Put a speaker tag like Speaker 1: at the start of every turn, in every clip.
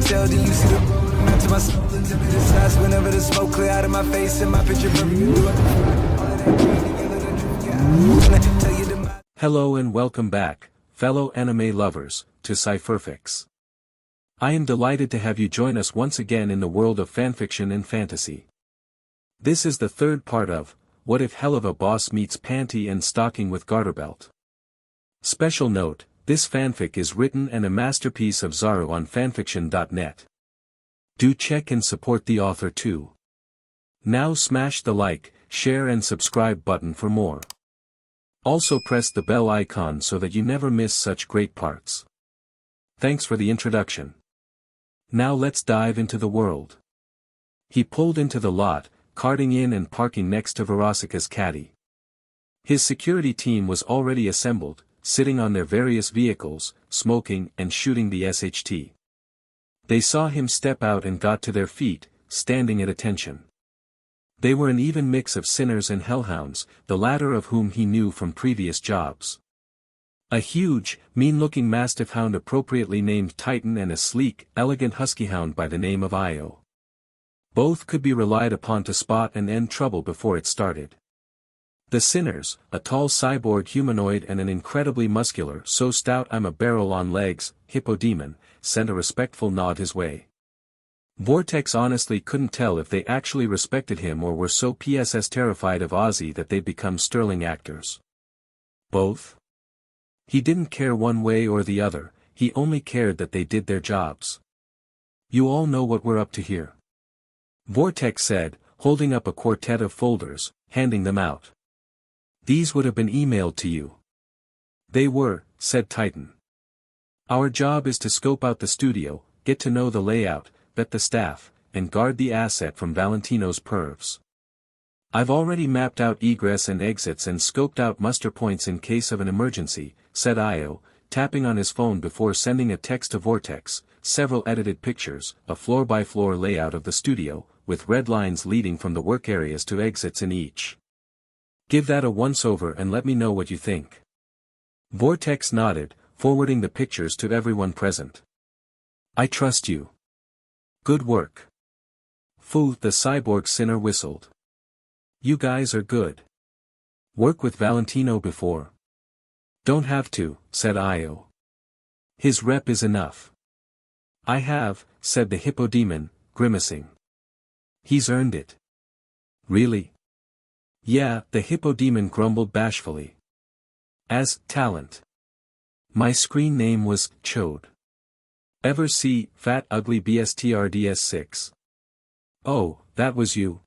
Speaker 1: tell, then you see the road. I'm out to my soul into the size whenever the smoke clear out of my face and my picture perfect. Do it. All of that green together, the truth, yeah. Tell you the.
Speaker 2: Hello and welcome back, fellow anime lovers, to Cypherfics. I am delighted to have you join us once again in the world of fanfiction and fantasy. This is the third part of, What If Helluva Boss Meets Panty and Stocking with Garterbelt. Special note, this fanfic is written and a masterpiece of Zaru on FANFICTIONnet. Do check and support the author too. Now smash the like, share and subscribe button for more. Also press the bell icon so that you never miss such great parts. Thanks for the introduction. Now let's dive into the world. He pulled into the lot, carting in and parking next to Verosika's caddy. His security team was already assembled, sitting on their various vehicles, smoking and shooting the SHT. They saw him step out and got to their feet, standing at attention. They were an even mix of sinners and hellhounds, the latter of whom he knew from previous jobs. A huge, mean-looking mastiff hound appropriately named Titan and a sleek, elegant husky hound by the name of Io. Both could be relied upon to spot and end trouble before it started. The sinners, a tall cyborg humanoid and an incredibly muscular so stout I'm a barrel on legs, hippodemon, sent a respectful nod his way. Vortex honestly couldn't tell if they actually respected him or were so PSS terrified of Ozzy that they'd become sterling actors. Both? He didn't care one way or the other, he only cared that they did their jobs. You all know what we're up to here. Vortex said, holding up a quartet of folders, handing them out. These would have been emailed to you. They were, said Titan. Our job is to scope out the studio, get to know the layout, vet the staff, and guard the asset from Valentino's pervs. I've already mapped out egress and exits and scoped out muster points in case of an emergency, said Io, tapping on his phone before sending a text to Vortex, several edited pictures, a floor-by-floor layout of the studio, with red lines leading from the work areas to exits in each. Give that a once-over and let me know what you think. Vortex nodded, forwarding the pictures to everyone present. I trust you. Good work. Phew, the cyborg sinner whistled. You guys are good. Work with Valentino before? Don't have to, said Io. His rep is enough. I have, said the hippodemon, grimacing. He's earned it. Really? Yeah, the hippodemon grumbled bashfully. As talent. My screen name was Chode. Ever see Fat Ugly BSTRDS6? Oh, that was you.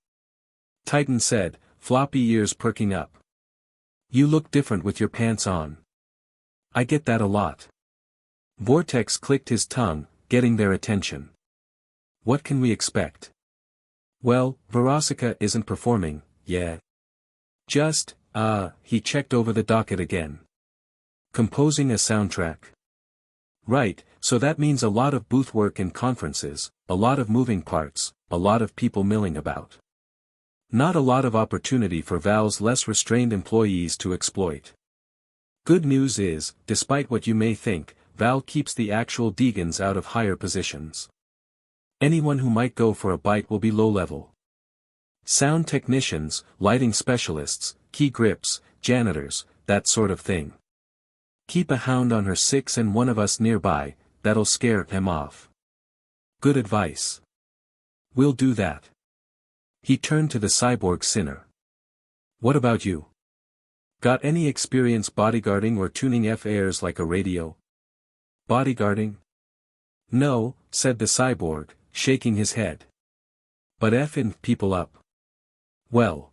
Speaker 2: Titan said, floppy ears perking up. You look different with your pants on. I get that a lot. Vortex clicked his tongue, getting their attention. What can we expect? Well, Verosika isn't performing, yet. Just, he checked over the docket again. Composing a soundtrack. Right, so that means a lot of booth work and conferences, a lot of moving parts, a lot of people milling about. Not a lot of opportunity for Val's less restrained employees to exploit. Good news is, despite what you may think, Val keeps the actual Degans out of higher positions. Anyone who might go for a bite will be low-level. Sound technicians, lighting specialists, key grips, janitors, that sort of thing. Keep a hound on her 6 and one of us nearby, that'll scare him off. Good advice. We'll do that. He turned to the cyborg sinner. What about you? Got any experience bodyguarding or tuning F-airs like a radio? Bodyguarding? No, said the cyborg, shaking his head. But F-ing people up. Well.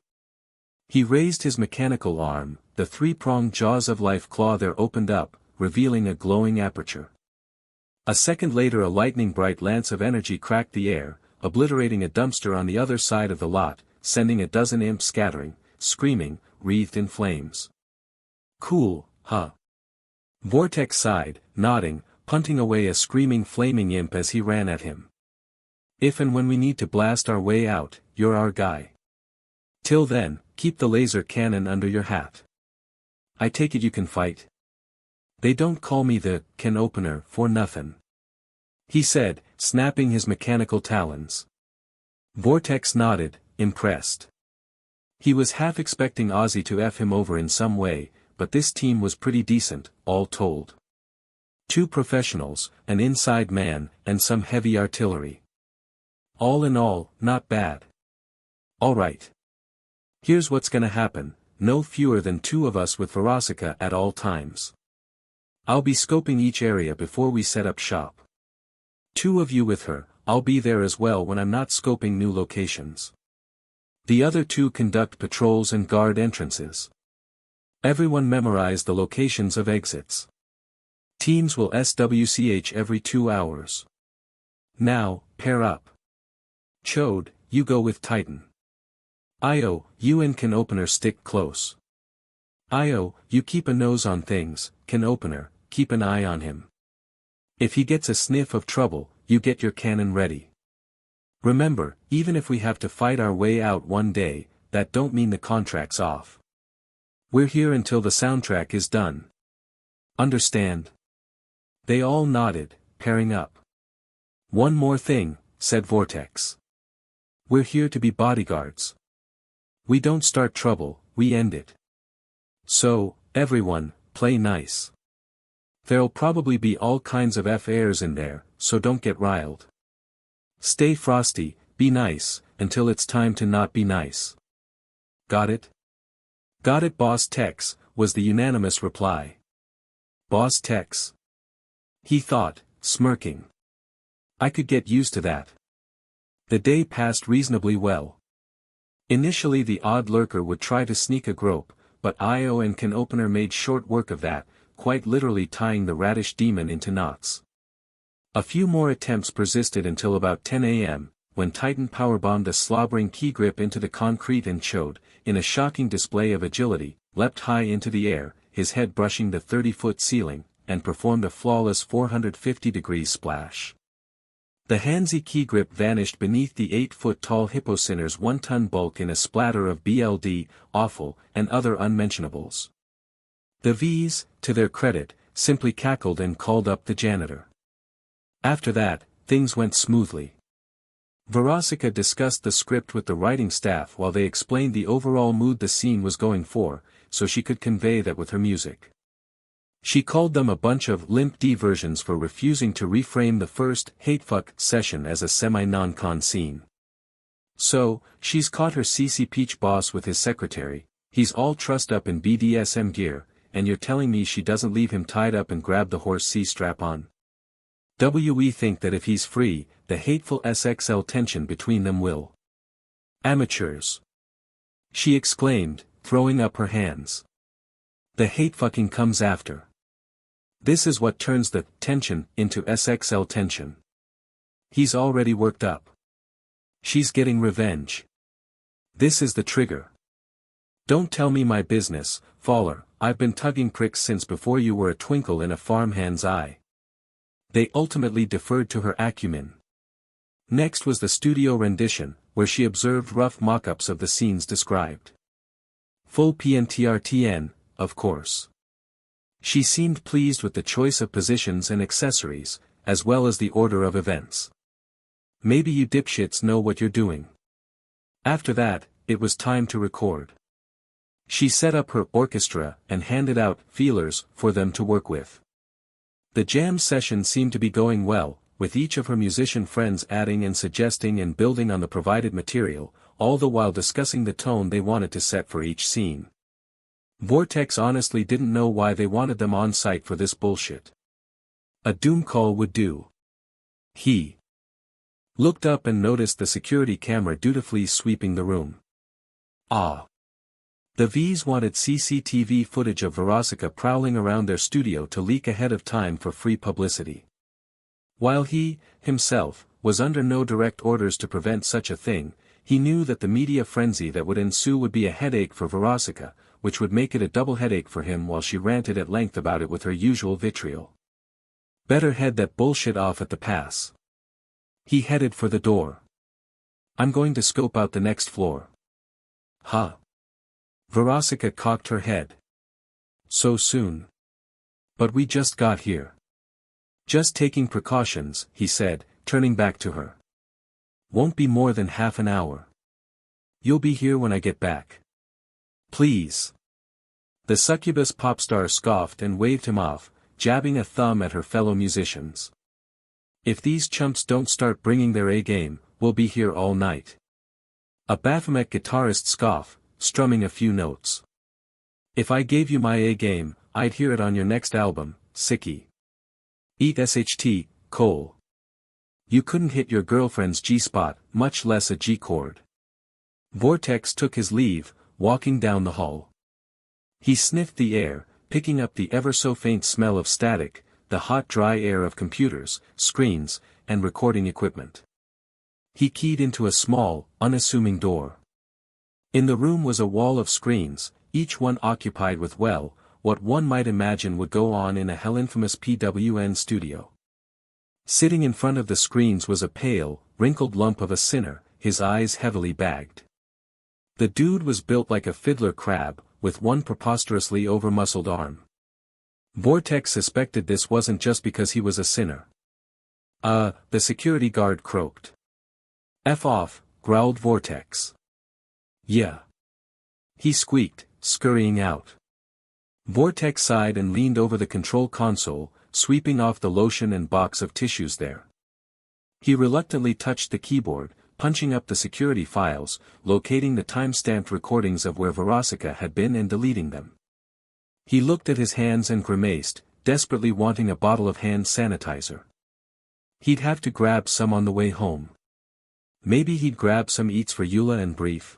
Speaker 2: He raised his mechanical arm, the three-pronged jaws of life claw there opened up, revealing a glowing aperture. A second later a lightning-bright lance of energy cracked the air, obliterating a dumpster on the other side of the lot, sending a dozen imps scattering, screaming, wreathed in flames. Cool, huh? Vortex sighed, nodding, punting away a screaming flaming imp as he ran at him. If and when we need to blast our way out, you're our guy. Till then, keep the laser cannon under your hat. I take it you can fight? They don't call me the can opener for nothing. he said, snapping his mechanical talons. Vortex nodded, impressed. He was half expecting Ozzy to F him over in some way, but this team was pretty decent, all told. 2 professionals, an inside man, and some heavy artillery. All in all, not bad. Alright. Here's what's gonna happen, no fewer than 2 of us with Verosika at all times. I'll be scoping each area before we set up shop. 2 of you with her, I'll be there as well when I'm not scoping new locations. The other 2 conduct patrols and guard entrances. Everyone memorize the locations of exits. Teams will SWCH every 2 hours. Now, pair up. Chode, you go with Titan. Io, you and Can Opener stick close. Io, you keep a nose on things, Can Opener, keep an eye on him. If he gets a sniff of trouble, you get your cannon ready. Remember, even if we have to fight our way out one day, that don't mean the contract's off. We're here until the soundtrack is done. Understand? They all nodded, pairing up. One more thing, said Vortex. We're here to be bodyguards. We don't start trouble, we end it. So, everyone, play nice. There'll probably be all kinds of F-airs in there, so don't get riled. Stay frosty, be nice, until it's time to not be nice. Got it? Got it, Boss Tex, was the unanimous reply. Boss Tex? He thought, smirking. I could get used to that. The day passed reasonably well. Initially the odd lurker would try to sneak a grope, but Io and Can Opener made short work of that, quite literally tying the radish demon into knots. A few more attempts persisted until about 10 a.m., when Titan powerbombed a slobbering key grip into the concrete and Chode, in a shocking display of agility, leapt high into the air, his head brushing the 30-foot ceiling, and performed a flawless 450-degree splash. The handsy key grip vanished beneath the 8-foot-tall hippocinner's 1-ton bulk in a splatter of BLD, awful, and other unmentionables. The V's, to their credit, simply cackled and called up the janitor. After that, things went smoothly. Verosika discussed the script with the writing staff while they explained the overall mood the scene was going for, so she could convey that with her music. She called them a bunch of limp diversions for refusing to reframe the first hatefuck session as a semi-non-con scene. So, she's caught her CC Peach boss with his secretary, he's all trussed up in BDSM gear, and you're telling me she doesn't leave him tied up and grab the horse C-strap on? We think that if he's free, the hateful SXL tension between them will. Amateurs! She exclaimed, throwing up her hands. The hatefucking comes after. This is what turns the tension into SXL tension. He's already worked up. She's getting revenge. This is the trigger. Don't tell me my business, Faller, I've been tugging pricks since before you were a twinkle in a farmhand's eye. They ultimately deferred to her acumen. Next was the studio rendition, where she observed rough mock-ups of the scenes described. Full PNTRTN, of course. She seemed pleased with the choice of positions and accessories, as well as the order of events. Maybe you dipshits know what you're doing. After that, it was time to record. She set up her orchestra and handed out feelers for them to work with. The jam session seemed to be going well, with each of her musician friends adding and suggesting and building on the provided material, all the while discussing the tone they wanted to set for each scene. Vortex honestly didn't know why they wanted them on site for this bullshit. A doom call would do. He looked up and noticed the security camera dutifully sweeping the room. Ah! The V's wanted CCTV footage of Verosika prowling around their studio to leak ahead of time for free publicity. While he, himself, was under no direct orders to prevent such a thing, he knew that the media frenzy that would ensue would be a headache for Verosika, which would make it a double headache for him while she ranted at length about it with her usual vitriol. Better head that bullshit off at the pass. He headed for the door. I'm going to scope out the next floor. Huh? Verosika cocked her head. So soon? But we just got here. Just taking precautions, he said, turning back to her. Won't be more than half an hour. You'll be here when I get back. Please. The succubus pop star scoffed and waved him off, jabbing a thumb at her fellow musicians. If these chumps don't start bringing their A-game, we'll be here all night. A Baphomet guitarist scoffed, strumming a few notes. If I gave you my A-game, I'd hear it on your next album, sickie. Eat SHT, Cole. You couldn't hit your girlfriend's G-spot, much less a G-chord. Vortex took his leave, walking down the hall. He sniffed the air, picking up the ever-so-faint smell of static, the hot dry air of computers, screens, and recording equipment. He keyed into a small, unassuming door. In the room was a wall of screens, each one occupied with what one might imagine would go on in a hell-infamous PWN studio. Sitting in front of the screens was a pale, wrinkled lump of a sinner, his eyes heavily bagged. The dude was built like a fiddler crab, with one preposterously over-muscled arm. Vortex suspected this wasn't just because he was a sinner. The security guard croaked. F off, growled Vortex. Yeah. He squeaked, scurrying out. Vortex sighed and leaned over the control console, sweeping off the lotion and box of tissues there. He reluctantly touched the keyboard, punching up the security files, locating the time-stamped recordings of where Verosika had been and deleting them. He looked at his hands and grimaced, desperately wanting a bottle of hand sanitizer. He'd have to grab some on the way home. Maybe he'd grab some eats for Eula and Brief.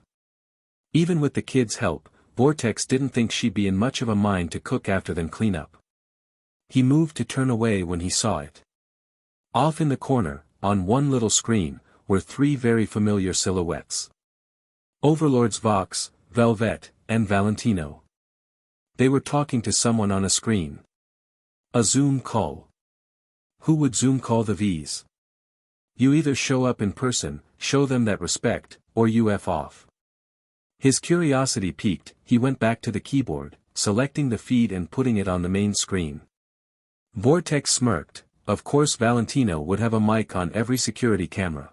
Speaker 2: Even with the kids' help, Vortex didn't think she'd be in much of a mind to cook after then clean up. He moved to turn away when he saw it. Off in the corner, on one little screen, were three very familiar silhouettes. Overlords Vox, Velvet, and Valentino. They were talking to someone on a screen. A Zoom call. Who would Zoom call the V's? You either show up in person, show them that respect, or you F off. His curiosity piqued, he went back to the keyboard, selecting the feed and putting it on the main screen. Vortex smirked. Of course Valentino would have a mic on every security camera.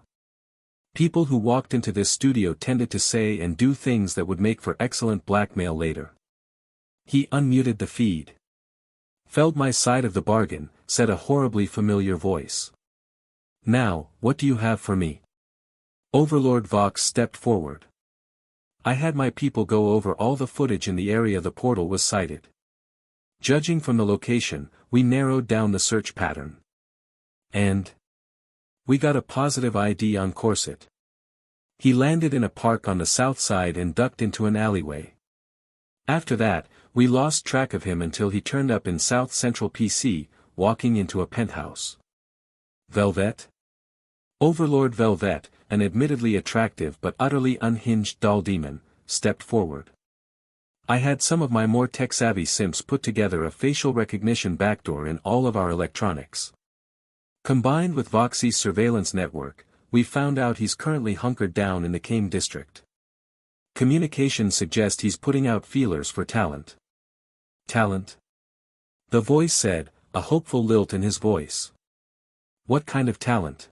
Speaker 2: People who walked into this studio tended to say and do things that would make for excellent blackmail later. He unmuted the feed. Felled my side of the bargain, said a horribly familiar voice. Now, what do you have for me? Overlord Vox stepped forward. I had my people go over all the footage in the area the portal was sighted. Judging from the location, we narrowed down the search pattern. And we got a positive ID on Corset. He landed in a park on the south side and ducked into an alleyway. After that, we lost track of him until he turned up in South Central PC, walking into a penthouse. Velvet? Overlord Velvet, an admittedly attractive but utterly unhinged doll demon, stepped forward. I had some of my more tech-savvy simps put together a facial recognition backdoor in all of our electronics. Combined with Voxy's surveillance network, we found out he's currently hunkered down in the Kame district. Communications suggest he's putting out feelers for talent. Talent? The voice said, a hopeful lilt in his voice. What kind of talent?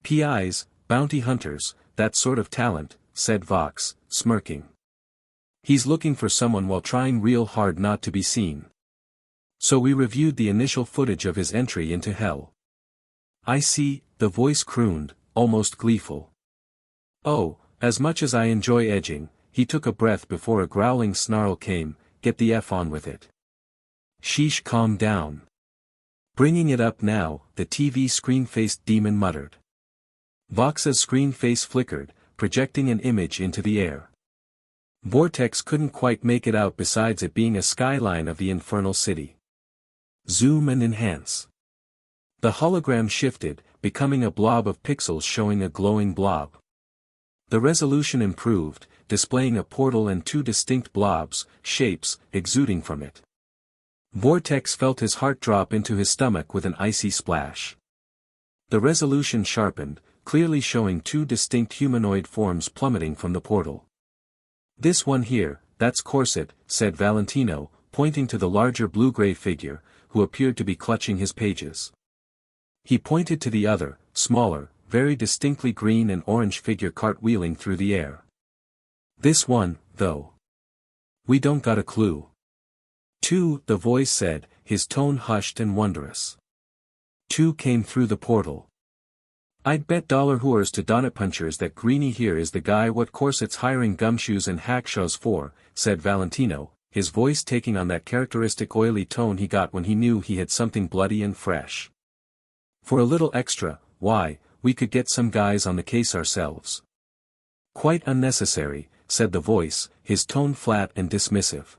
Speaker 2: PIs, bounty hunters, that sort of talent, said Vox, smirking. He's looking for someone while trying real hard not to be seen. So we reviewed the initial footage of his entry into hell. I see, the voice crooned, almost gleeful. Oh, as much as I enjoy edging, he took a breath before a growling snarl came, get the F on with it. Sheesh, calm down. Bringing it up now, the TV screen-faced demon muttered. Vox's screen face flickered, projecting an image into the air. Vortex couldn't quite make it out besides it being a skyline of the infernal city. Zoom and enhance. The hologram shifted, becoming a blob of pixels showing a glowing blob. The resolution improved, displaying a portal and two distinct blobs, shapes, exuding from it. Vortex felt his heart drop into his stomach with an icy splash. The resolution sharpened, clearly showing two distinct humanoid forms plummeting from the portal. This one here, that's Corset, said Valentino, pointing to the larger blue-gray figure, who appeared to be clutching his pages. He pointed to the other, smaller, very distinctly green and orange figure cartwheeling through the air. This one, though. We don't got a clue. Two, the voice said, his tone hushed and wondrous. Two came through the portal. I'd bet $1 to donut punchers that Greenie here is the guy what Corset's hiring gumshoes and hackshaws for, said Valentino, his voice taking on that characteristic oily tone he got when he knew he had something bloody and fresh. For a little extra, why, we could get some guys on the case ourselves. Quite unnecessary, said the voice, his tone flat and dismissive.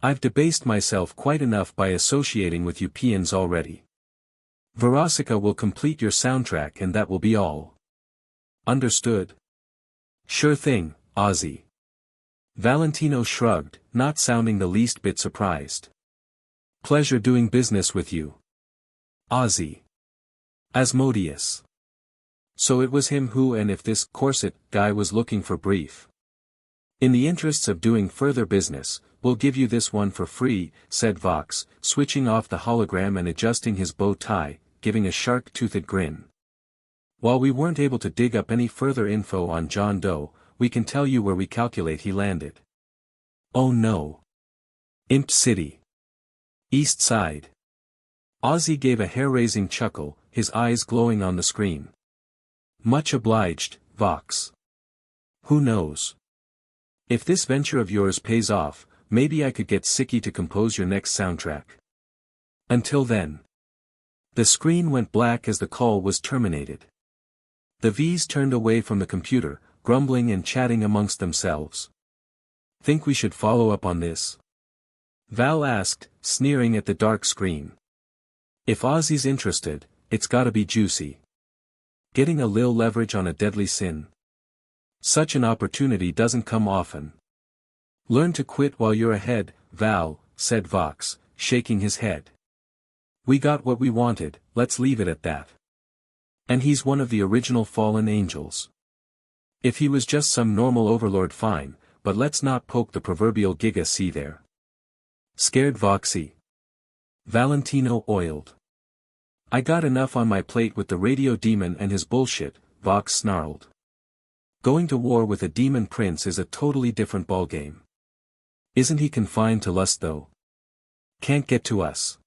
Speaker 2: I've debased myself quite enough by associating with you peons already. Verosica will complete your soundtrack and that will be all. Understood? Sure thing, Ozzy. Valentino shrugged, not sounding the least bit surprised. Pleasure doing business with you. Ozzy. Asmodeus. So it was him who and if this corset guy was looking for brief. In the interests of doing further business, we'll give you this one for free, said Vox, switching off the hologram and adjusting his bow tie, giving a shark-toothed grin. While we weren't able to dig up any further info on John Doe, we can tell you where we calculate he landed. Oh no. Imp City. East Side. Ozzy gave a hair-raising chuckle, his eyes glowing on the screen. Much obliged, Vox. Who knows? If this venture of yours pays off, maybe I could get Sicky to compose your next soundtrack. Until then. The screen went black as the call was terminated. The V's turned away from the computer, grumbling and chatting amongst themselves. Think we should follow up on this? Val asked, sneering at the dark screen. If Ozzy's interested, it's gotta be juicy. Getting a lil leverage on a deadly sin. Such an opportunity doesn't come often. Learn to quit while you're ahead, Val, said Vox, shaking his head. We got what we wanted, let's leave it at that. And he's one of the original fallen angels. If he was just some normal overlord fine, but let's not poke the proverbial Giga C there. Scared Voxy? Valentino oiled. I got enough on my plate with the radio demon and his bullshit, Vox snarled. Going to war with a demon prince is a totally different ballgame. Isn't he confined to lust though? Can't get to us.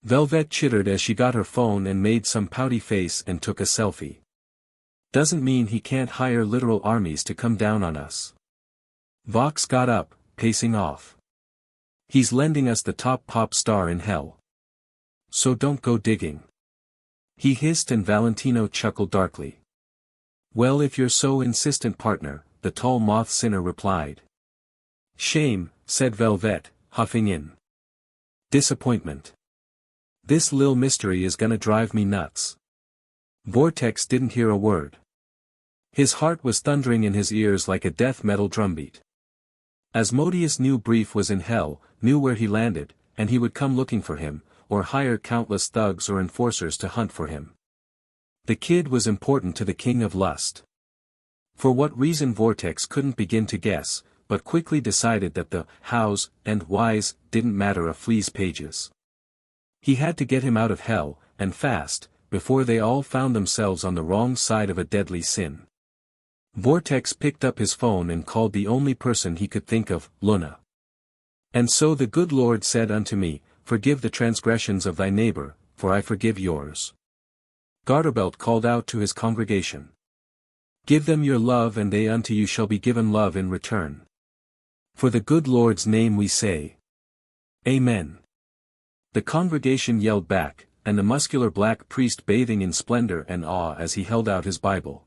Speaker 2: Velvet chittered as she got her phone and made some pouty face and took a selfie. Doesn't mean he can't hire literal armies to come down on us. Vox got up, pacing off. He's lending us the top pop star in hell. So don't go digging. He hissed and Valentino chuckled darkly. Well, if you're so insistent, partner, the tall moth sinner replied. Shame, said Velvet, huffing in. Disappointment. This lil mystery is gonna drive me nuts. Vortex didn't hear a word. His heart was thundering in his ears like a death metal drumbeat. Asmodeus knew Brief was in hell, knew where he landed, and he would come looking for him, or hire countless thugs or enforcers to hunt for him. The kid was important to the King of Lust. For what reason Vortex couldn't begin to guess, but quickly decided that the hows and whys didn't matter a flea's pages. He had to get him out of hell, and fast, before they all found themselves on the wrong side of a deadly sin. Vortex picked up his phone and called the only person he could think of, Luna. And so the good Lord said unto me, Forgive the transgressions of thy neighbor, for I forgive yours. Garterbelt called out to his congregation. Give them your love and they unto you shall be given love in return. For the good Lord's name we say. Amen. The congregation yelled back, and the muscular black priest bathing in splendor and awe as he held out his Bible.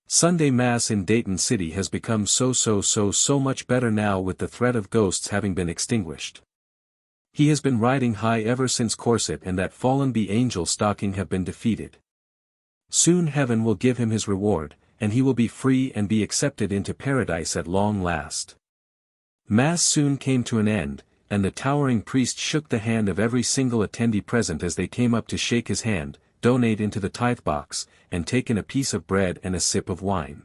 Speaker 2: Sunday Mass in Dayton City has become so much better now with the threat of ghosts having been extinguished. He has been riding high ever since Corset and that fallen bee Angel Stocking have been defeated. Soon heaven will give him his reward, and he will be free and be accepted into paradise at long last. Mass soon came to an end, and the towering priest shook the hand of every single attendee present as they came up to shake his hand, donate into the tithe box, and take in a piece of bread and a sip of wine.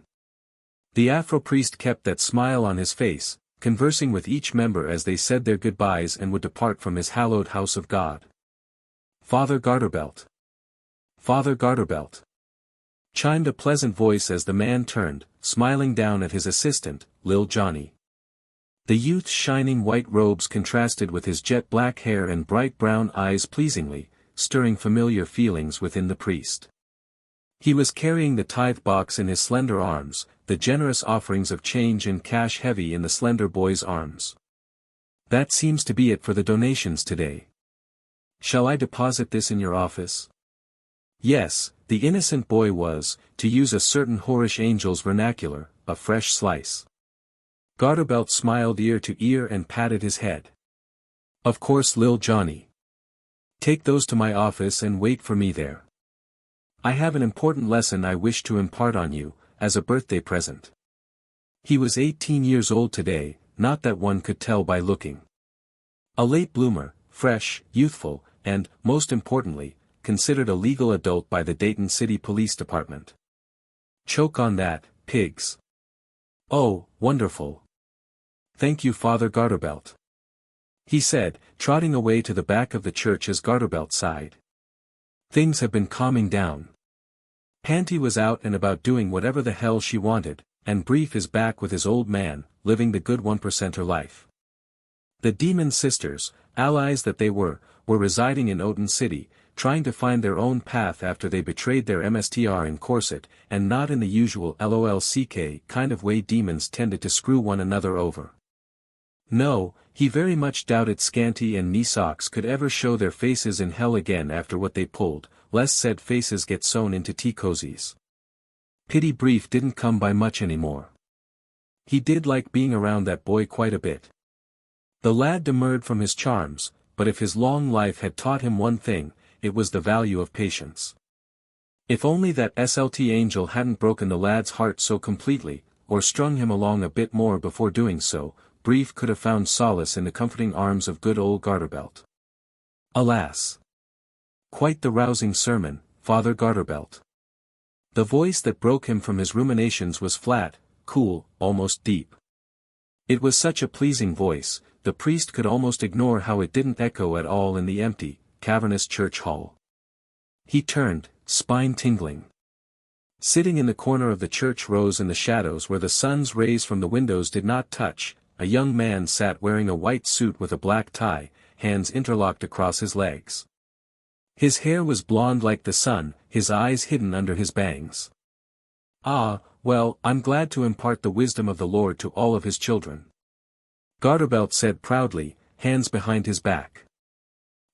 Speaker 2: The Afro priest kept that smile on his face, conversing with each member as they said their goodbyes and would depart from his hallowed house of God. Father Garterbelt. Father Garterbelt," chimed a pleasant voice as the man turned, smiling down at his assistant, Lil Johnny. The youth's shining white robes contrasted with his jet black hair and bright brown eyes pleasingly, stirring familiar feelings within the priest. He was carrying the tithe box in his slender arms, the generous offerings of change and cash heavy in the slender boy's arms. "That seems to be it for the donations today. Shall I deposit this in your office?" Yes, the innocent boy was, to use a certain whorish angel's vernacular, a fresh slice. Garterbelt smiled ear to ear and patted his head. "Of course, Lil Johnny. Take those to my office and wait for me there. I have an important lesson I wish to impart on you, as a birthday present." He was 18 years old today, not that one could tell by looking. A late bloomer, fresh, youthful, and, most importantly, considered a legal adult by the Dayton City Police Department. "Choke on that, pigs." "Oh, wonderful. Thank you, Father Garterbelt," he said, trotting away to the back of the church as Garterbelt sighed. Things have been calming down. Panty was out and about doing whatever the hell she wanted, and Brief is back with his old man, living the good 1%er life. The Demon Sisters, allies that they were residing in Oten City, trying to find their own path after they betrayed their MSTR in Corset, and not in the usual LOLCK kind of way demons tended to screw one another over. No, he very much doubted Scanty and Knee Socks could ever show their faces in hell again after what they pulled, lest said faces get sewn into tea cozies. Pity Brief didn't come by much anymore. He did like being around that boy quite a bit. The lad demurred from his charms, but if his long life had taught him one thing, it was the value of patience. If only that SLT angel hadn't broken the lad's heart so completely, or strung him along a bit more before doing so, Brief could have found solace in the comforting arms of good old Garterbelt. Alas! Quite the rousing sermon, Father Garterbelt. The voice that broke him from his ruminations was flat, cool, almost deep. It was such a pleasing voice, the priest could almost ignore how it didn't echo at all in the empty, cavernous church hall. He turned, spine tingling. Sitting in the corner of the church rows in the shadows where the sun's rays from the windows did not touch, a young man sat wearing a white suit with a black tie, hands interlocked across his legs. His hair was blonde like the sun, his eyes hidden under his bangs. "Ah, well, I'm glad to impart the wisdom of the Lord to all of his children," Garterbelt said proudly, hands behind his back.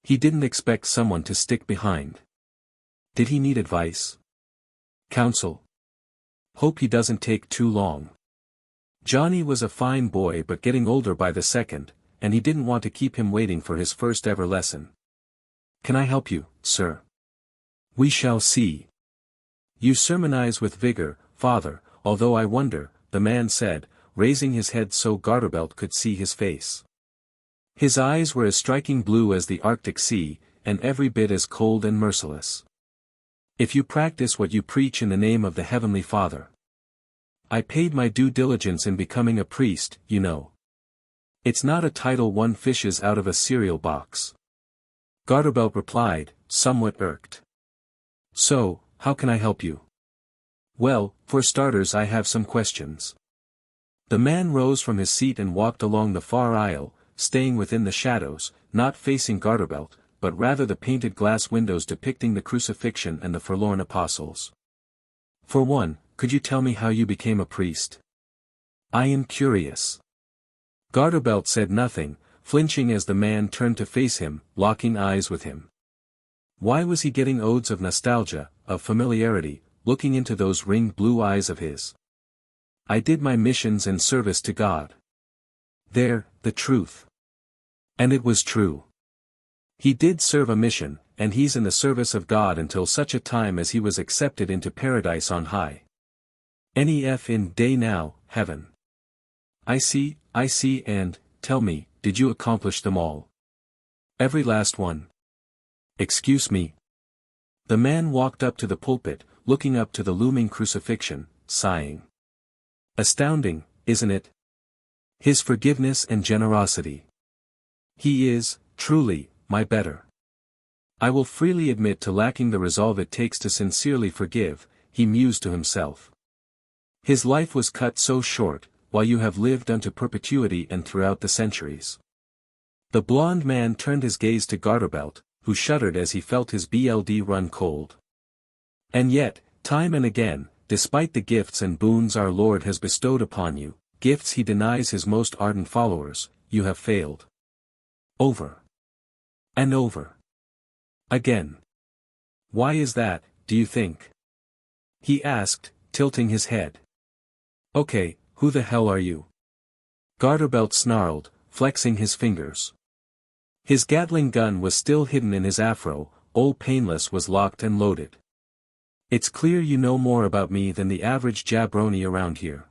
Speaker 2: He didn't expect someone to stick behind. Did he need advice? Counsel? Hope he doesn't take too long. Johnny was a fine boy but getting older by the second, and he didn't want to keep him waiting for his first ever lesson. "Can I help you, sir?" "We shall see. You sermonize with vigor, Father, although I wonder," the man said, raising his head so Garterbelt could see his face. His eyes were as striking blue as the Arctic Sea, and every bit as cold and merciless. "If you practice what you preach in the name of the Heavenly Father. I paid my due diligence in becoming a priest, you know. It's not a title one fishes out of a cereal box." Garterbelt replied, somewhat irked. "So, how can I help you?" "Well, for starters I have some questions." The man rose from his seat and walked along the far aisle, staying within the shadows, not facing Garterbelt, but rather the painted glass windows depicting the crucifixion and the forlorn apostles. "For one, could you tell me how you became a priest? I am curious." Garterbelt said nothing, flinching as the man turned to face him, locking eyes with him. Why was he getting odes of nostalgia, of familiarity, looking into those ringed blue eyes of his? "I did my missions and service to God. There, the truth. And it was true. He did serve a mission, and he's in the service of God until such a time as he was accepted into paradise on high. NEF in day now, heaven. I see, and, tell me, did you accomplish them all? Every last one?" "Excuse me." The man walked up to the pulpit, looking up to the looming crucifixion, sighing. "Astounding, isn't it? His forgiveness and generosity. He is, truly, my better I will freely admit to lacking the resolve it takes to sincerely forgive, he mused to himself. His life was cut so short, while you have lived unto perpetuity and throughout the centuries. The blond man turned his gaze to Garterbelt, who shuddered as he felt his blood run cold. And yet, time and again, despite the gifts and boons our Lord has bestowed upon you, gifts he denies his most ardent followers, you have failed. Over. And over. Again. Why is that, do you think? He asked, tilting his head. Okay, who the hell are you? Garterbelt snarled, flexing his fingers. His Gatling gun was still hidden in his afro, Old Painless was locked and loaded. It's clear you know more about me than the average jabroni around here.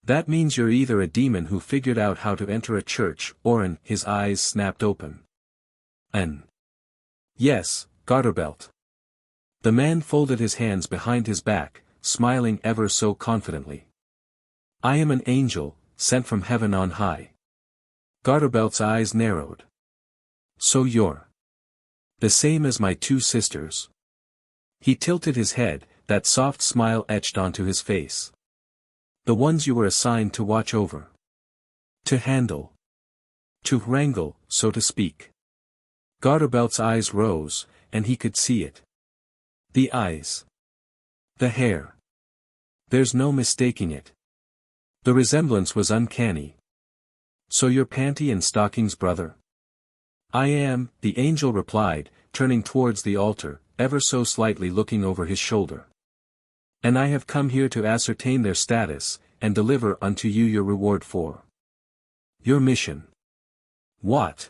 Speaker 2: That means you're either a demon who figured out how to enter a church or his eyes snapped open. Yes, Garterbelt. The man folded his hands behind his back, smiling ever so confidently. I am an angel, sent from heaven on high. Garterbelt's eyes narrowed. So you're the same as my two sisters. He tilted his head, that soft smile etched onto his face. The ones you were assigned to watch over. To handle. To wrangle, so to speak. Garterbelt's eyes rose, and he could see it. The eyes. The hair. There's no mistaking it. The resemblance was uncanny. So you're Panty Stocking's brother? I am, the angel replied, turning towards the altar, ever so slightly looking over his shoulder. And I have come here to ascertain their status, and deliver unto you your reward for your mission. What?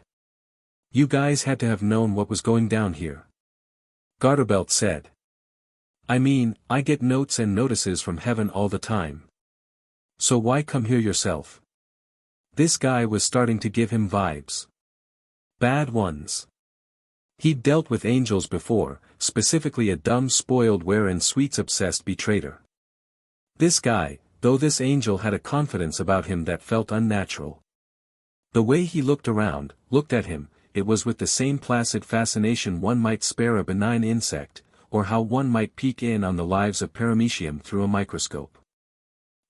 Speaker 2: You guys had to have known what was going down here. Garterbelt said. I mean, I get notes and notices from heaven all the time. So why come here yourself? This guy was starting to give him vibes. Bad ones. He'd dealt with angels before, specifically a dumb spoiled ware and sweets-obsessed betrayer. This guy, though this angel had a confidence about him that felt unnatural. The way he looked at him, it was with the same placid fascination one might spare a benign insect, or how one might peek in on the lives of paramecium through a microscope.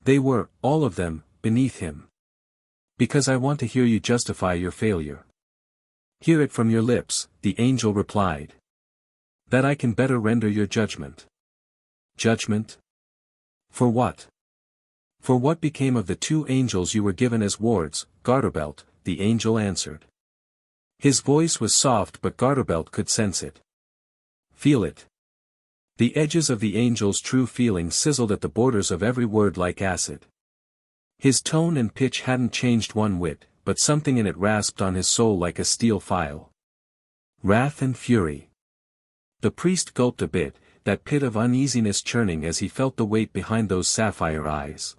Speaker 2: They were, all of them, beneath him. Because I want to hear you justify your failure. Hear it from your lips, the angel replied. That I can better render your judgment. Judgment? For what? For what became of the two angels you were given as wards, Garterbelt, the angel answered. His voice was soft but Garterbelt could sense it. Feel it. The edges of the angel's true feeling sizzled at the borders of every word like acid. His tone and pitch hadn't changed one whit, but something in it rasped on his soul like a steel file. Wrath and fury. The priest gulped a bit, that pit of uneasiness churning as he felt the weight behind those sapphire eyes.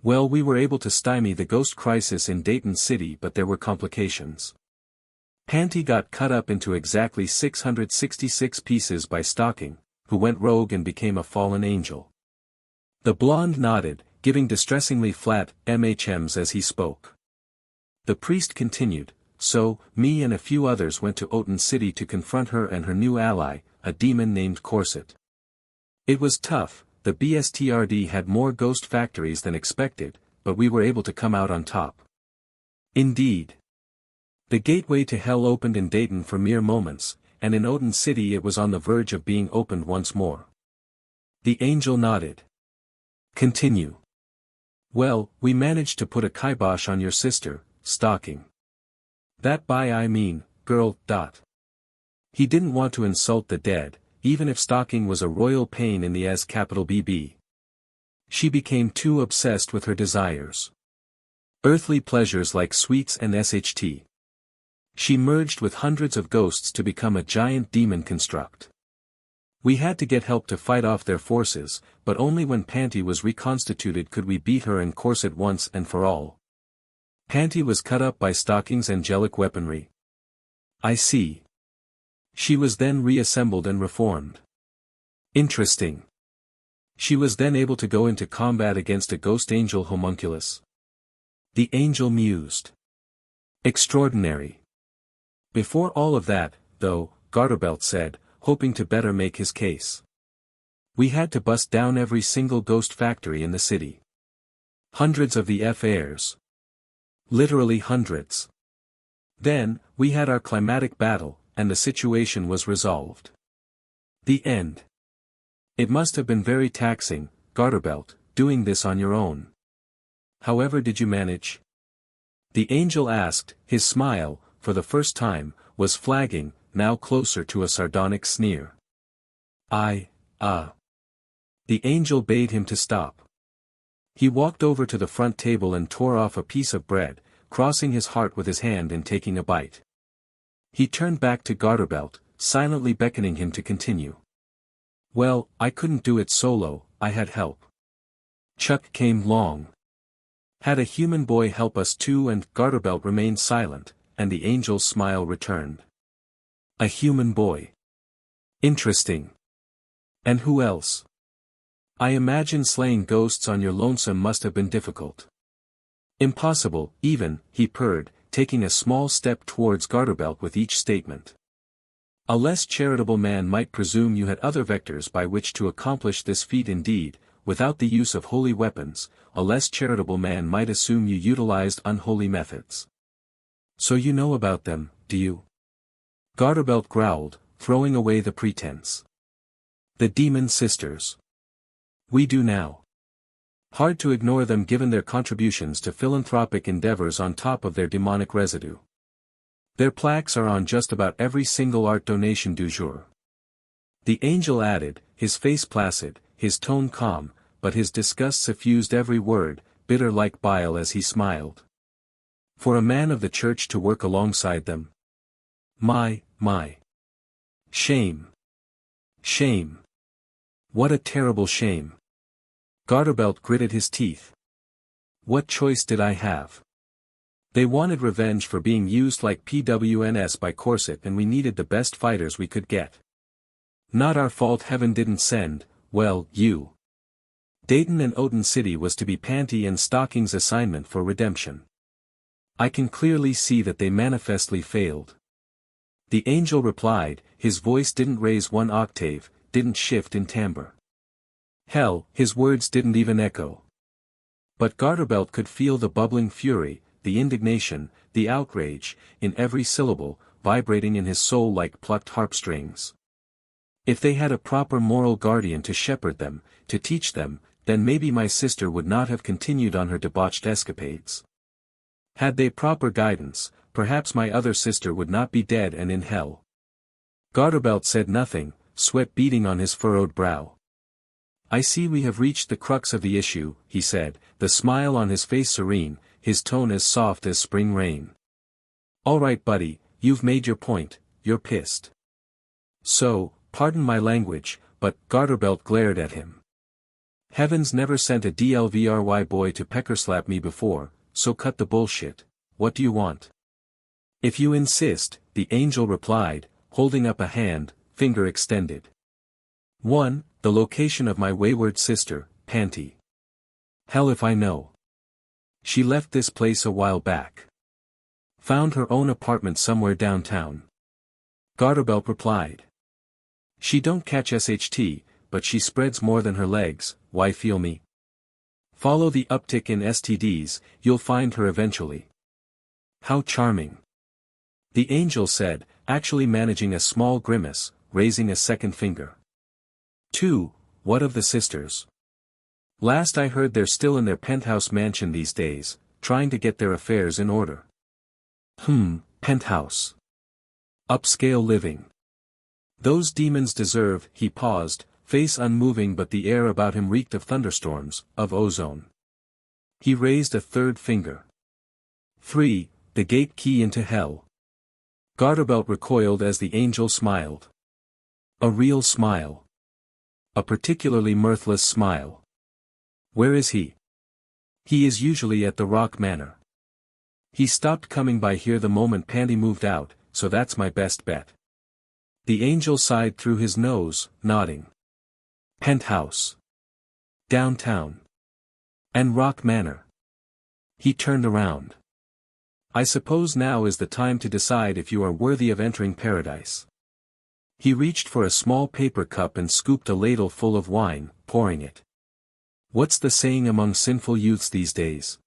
Speaker 2: Well, we were able to stymie the ghost crisis in Dayton City, but there were complications. Panty got cut up into exactly 666 pieces by Stocking, who went rogue and became a fallen angel. The blonde nodded, giving distressingly flat MHMs as he spoke. The priest continued, so, me and a few others went to Oten City to confront her and her new ally, a demon named Corset. It was tough, the BSTRD had more ghost factories than expected, but we were able to come out on top. Indeed. The gateway to hell opened in Dayton for mere moments, and in Oten City it was on the verge of being opened once more. The angel nodded. Continue. Well, we managed to put a kibosh on your sister, Stocking. That by I mean, girl. He didn't want to insult the dead, even if Stocking was a royal pain in the ass capital BB. She became too obsessed with her desires. Earthly pleasures like sweets and SHT. She merged with hundreds of ghosts to become a giant demon construct. We had to get help to fight off their forces, but only when Panty was reconstituted could we beat her and Corset once and for all. Panty was cut up by Stocking's angelic weaponry. I see. She was then reassembled and reformed. Interesting. She was then able to go into combat against a ghost angel homunculus. The angel mused. Extraordinary. Before all of that, though, Garterbelt said, hoping to better make his case. We had to bust down every single ghost factory in the city. Hundreds of the FAs. Literally hundreds. Then, we had our climatic battle, and the situation was resolved. The end. It must have been very taxing, Garterbelt, doing this on your own. However did you manage? The angel asked, his smile, for the first time, was flagging, now closer to a sardonic sneer. The angel bade him to stop. He walked over to the front table and tore off a piece of bread, crossing his heart with his hand and taking a bite. He turned back to Garterbelt, silently beckoning him to continue. Well, I couldn't do it solo, I had help. Chuck came along. Had a human boy help us too, and Garterbelt remained silent, and the angel's smile returned. A human boy. Interesting. And who else? I imagine slaying ghosts on your lonesome must have been difficult. Impossible, even, he purred, taking a small step towards Garterbelt with each statement. A less charitable man might presume you had other vectors by which to accomplish this feat. Indeed, without the use of holy weapons, a less charitable man might assume you utilized unholy methods. So you know about them, do you? Garterbelt growled, throwing away the pretense. The demon sisters. We do now. Hard to ignore them given their contributions to philanthropic endeavors on top of their demonic residue. Their plaques are on just about every single art donation du jour. The angel added, his face placid, his tone calm, but his disgust suffused every word, bitter like bile as he smiled. For a man of the church to work alongside them. My. Shame. Shame. What a terrible shame. Garterbelt gritted his teeth. What choice did I have? They wanted revenge for being used like PWNs by Corset, and we needed the best fighters we could get. Not our fault heaven didn't send, well, you. Dayton and Odin City was to be Panty and Stocking's assignment for redemption. I can clearly see that they manifestly failed. The angel replied, his voice didn't raise one octave, didn't shift in timbre. Hell, his words didn't even echo. But Garterbelt could feel the bubbling fury, the indignation, the outrage, in every syllable, vibrating in his soul like plucked harp strings. If they had a proper moral guardian to shepherd them, to teach them, then maybe my sister would not have continued on her debauched escapades. Had they proper guidance, perhaps my other sister would not be dead and in hell. Garterbelt said nothing, sweat beading on his furrowed brow. I see we have reached the crux of the issue, he said, the smile on his face serene, his tone as soft as spring rain. All right buddy, you've made your point, you're pissed. So, pardon my language, but Garterbelt glared at him. Heavens never sent a DLVRY boy to peckerslap me before, so cut the bullshit, what do you want? If you insist, the angel replied, holding up a hand, finger extended. 1. The location of my wayward sister, Panty. Hell if I know. She left this place a while back. Found her own apartment somewhere downtown. Garterbelt replied. She don't catch SHT, but she spreads more than her legs, why feel me? Follow the uptick in STDs, you'll find her eventually. How charming. The angel said, actually managing a small grimace, raising a second finger. 2. What of the sisters? Last I heard they're still in their penthouse mansion these days, trying to get their affairs in order. Penthouse. Upscale living. Those demons deserve, he paused, face unmoving but the air about him reeked of thunderstorms, of ozone. He raised a third finger. 3. The gate key into hell. Garterbelt recoiled as the angel smiled. A real smile. A particularly mirthless smile. Where is he? He is usually at the Rock Manor. He stopped coming by here the moment Panty moved out, so that's my best bet. The angel sighed through his nose, nodding. Penthouse. Downtown. And Rock Manor. He turned around. I suppose now is the time to decide if you are worthy of entering paradise. He reached for a small paper cup and scooped a ladle full of wine, pouring it. What's the saying among sinful youths these days?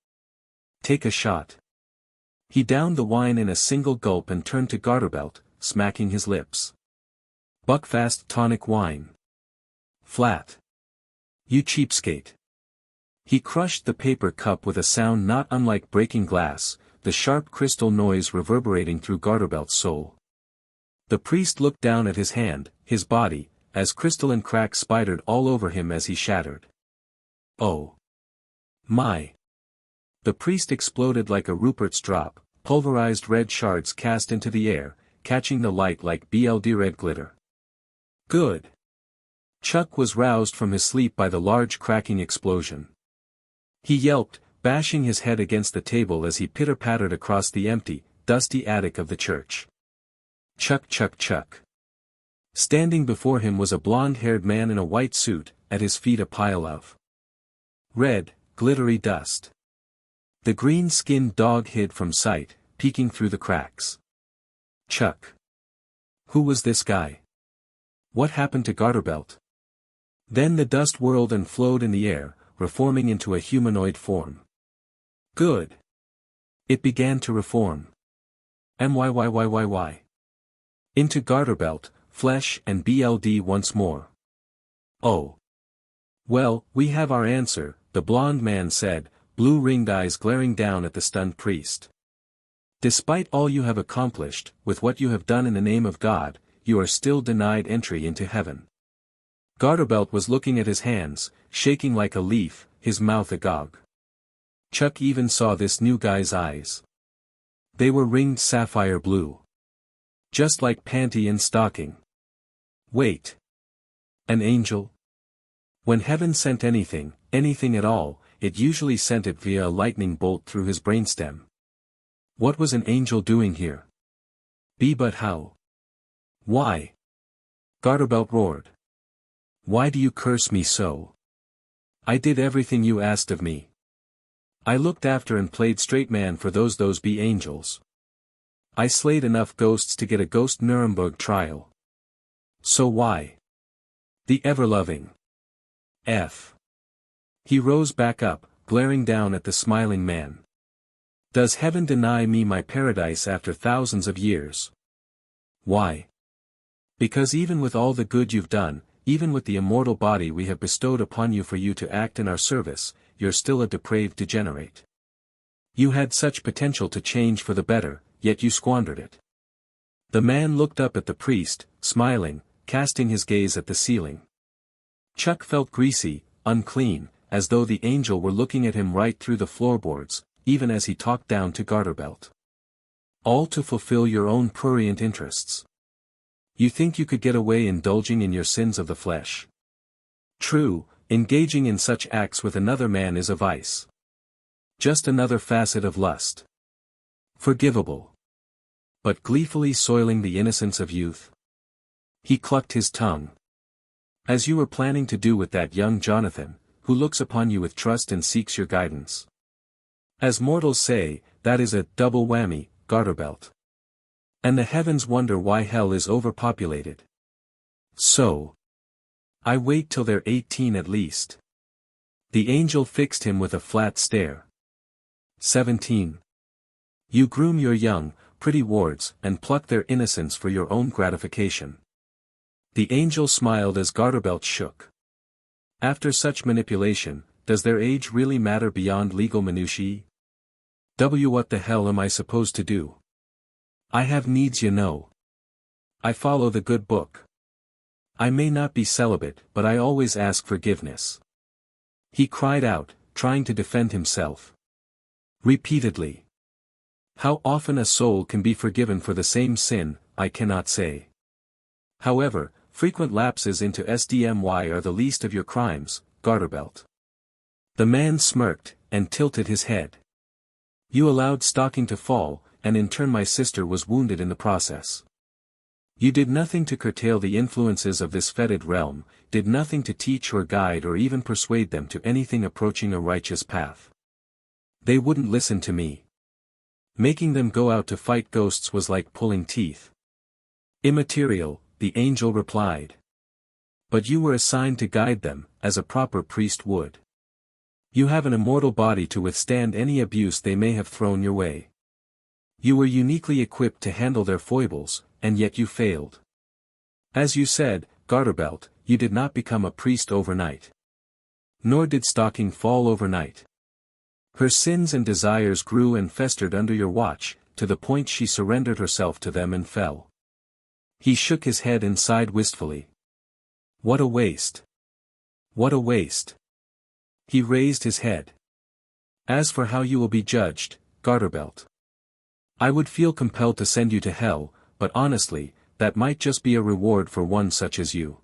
Speaker 2: Take a shot. He downed the wine in a single gulp and turned to Garterbelt, smacking his lips. Buckfast tonic wine. Flat. You cheapskate. He crushed the paper cup with a sound not unlike breaking glass, the sharp crystal noise reverberating through Garterbelt's soul. The priest looked down at his hand, his body, as crystalline cracks spidered all over him as he shattered. Oh. My. The priest exploded like a Rupert's drop, pulverized red shards cast into the air, catching the light like BLD red glitter. Good. Chuck was roused from his sleep by the large cracking explosion. He yelped, bashing his head against the table as he pitter-pattered across the empty, dusty attic of the church. Chuck, Chuck, Chuck. Standing before him was a blonde-haired man in a white suit, at his feet a pile of red, glittery dust. The green-skinned dog hid from sight, peeking through the cracks. Chuck. Who was this guy? What happened to Garterbelt? Then the dust whirled and flowed in the air, reforming into a humanoid form. Good. It began to reform. MYYYYY. Into Garterbelt, flesh and BLD once more. Oh. Well, we have our answer, the blond man said, blue-ringed eyes glaring down at the stunned priest. Despite all you have accomplished, with what you have done in the name of God, you are still denied entry into heaven. Garterbelt was looking at his hands, shaking like a leaf, his mouth agog. Chuck even saw this new guy's eyes. They were ringed sapphire blue. Just like Panty Stocking. Wait. An angel? When heaven sent anything at all, it usually sent it via a lightning bolt through his brainstem. What was an angel doing here? But how? Why? Garterbelt roared. Why do you curse me so? I did everything you asked of me. I looked after and played straight man for those be angels. I slayed enough ghosts to get a ghost Nuremberg trial. So why? The ever-loving F. He rose back up, glaring down at the smiling man. Does heaven deny me my paradise after thousands of years? Why? Because even with all the good you've done, even with the immortal body we have bestowed upon you for you to act in our service, you're still a depraved degenerate. You had such potential to change for the better, yet you squandered it. The man looked up at the priest, smiling, casting his gaze at the ceiling. Chuck felt greasy, unclean, as though the angel were looking at him right through the floorboards, even as he talked down to Garterbelt. All to fulfill your own prurient interests. You think you could get away indulging in your sins of the flesh? True, engaging in such acts with another man is a vice. Just another facet of lust. Forgivable. But gleefully soiling the innocence of youth? He clucked his tongue. As you were planning to do with that young Jonathan, who looks upon you with trust and seeks your guidance. As mortals say, that is a double whammy, Garterbelt. And the heavens wonder why hell is overpopulated. So. I wait till they're 18 at least. The angel fixed him with a flat stare. 17. You groom your young, pretty wards and pluck their innocence for your own gratification. The angel smiled as Garterbelt shook. After such manipulation, does their age really matter beyond legal minutiae? What the hell am I supposed to do? I have needs, you know. I follow the good book. I may not be celibate, but I always ask forgiveness. He cried out, trying to defend himself. Repeatedly. How often a soul can be forgiven for the same sin, I cannot say. However, frequent lapses into SDMY are the least of your crimes, Garterbelt. The man smirked, and tilted his head. You allowed Stocking to fall, and in turn my sister was wounded in the process. You did nothing to curtail the influences of this fetid realm, did nothing to teach or guide or even persuade them to anything approaching a righteous path. They wouldn't listen to me. Making them go out to fight ghosts was like pulling teeth. Immaterial, the angel replied. But you were assigned to guide them, as a proper priest would. You have an immortal body to withstand any abuse they may have thrown your way. You were uniquely equipped to handle their foibles, and yet you failed. As you said, Garterbelt, you did not become a priest overnight. Nor did Stocking fall overnight. Her sins and desires grew and festered under your watch, to the point she surrendered herself to them and fell. He shook his head and sighed wistfully. What a waste. What a waste. He raised his head. As for how you will be judged, Garterbelt, I would feel compelled to send you to hell, but honestly, that might just be a reward for one such as you.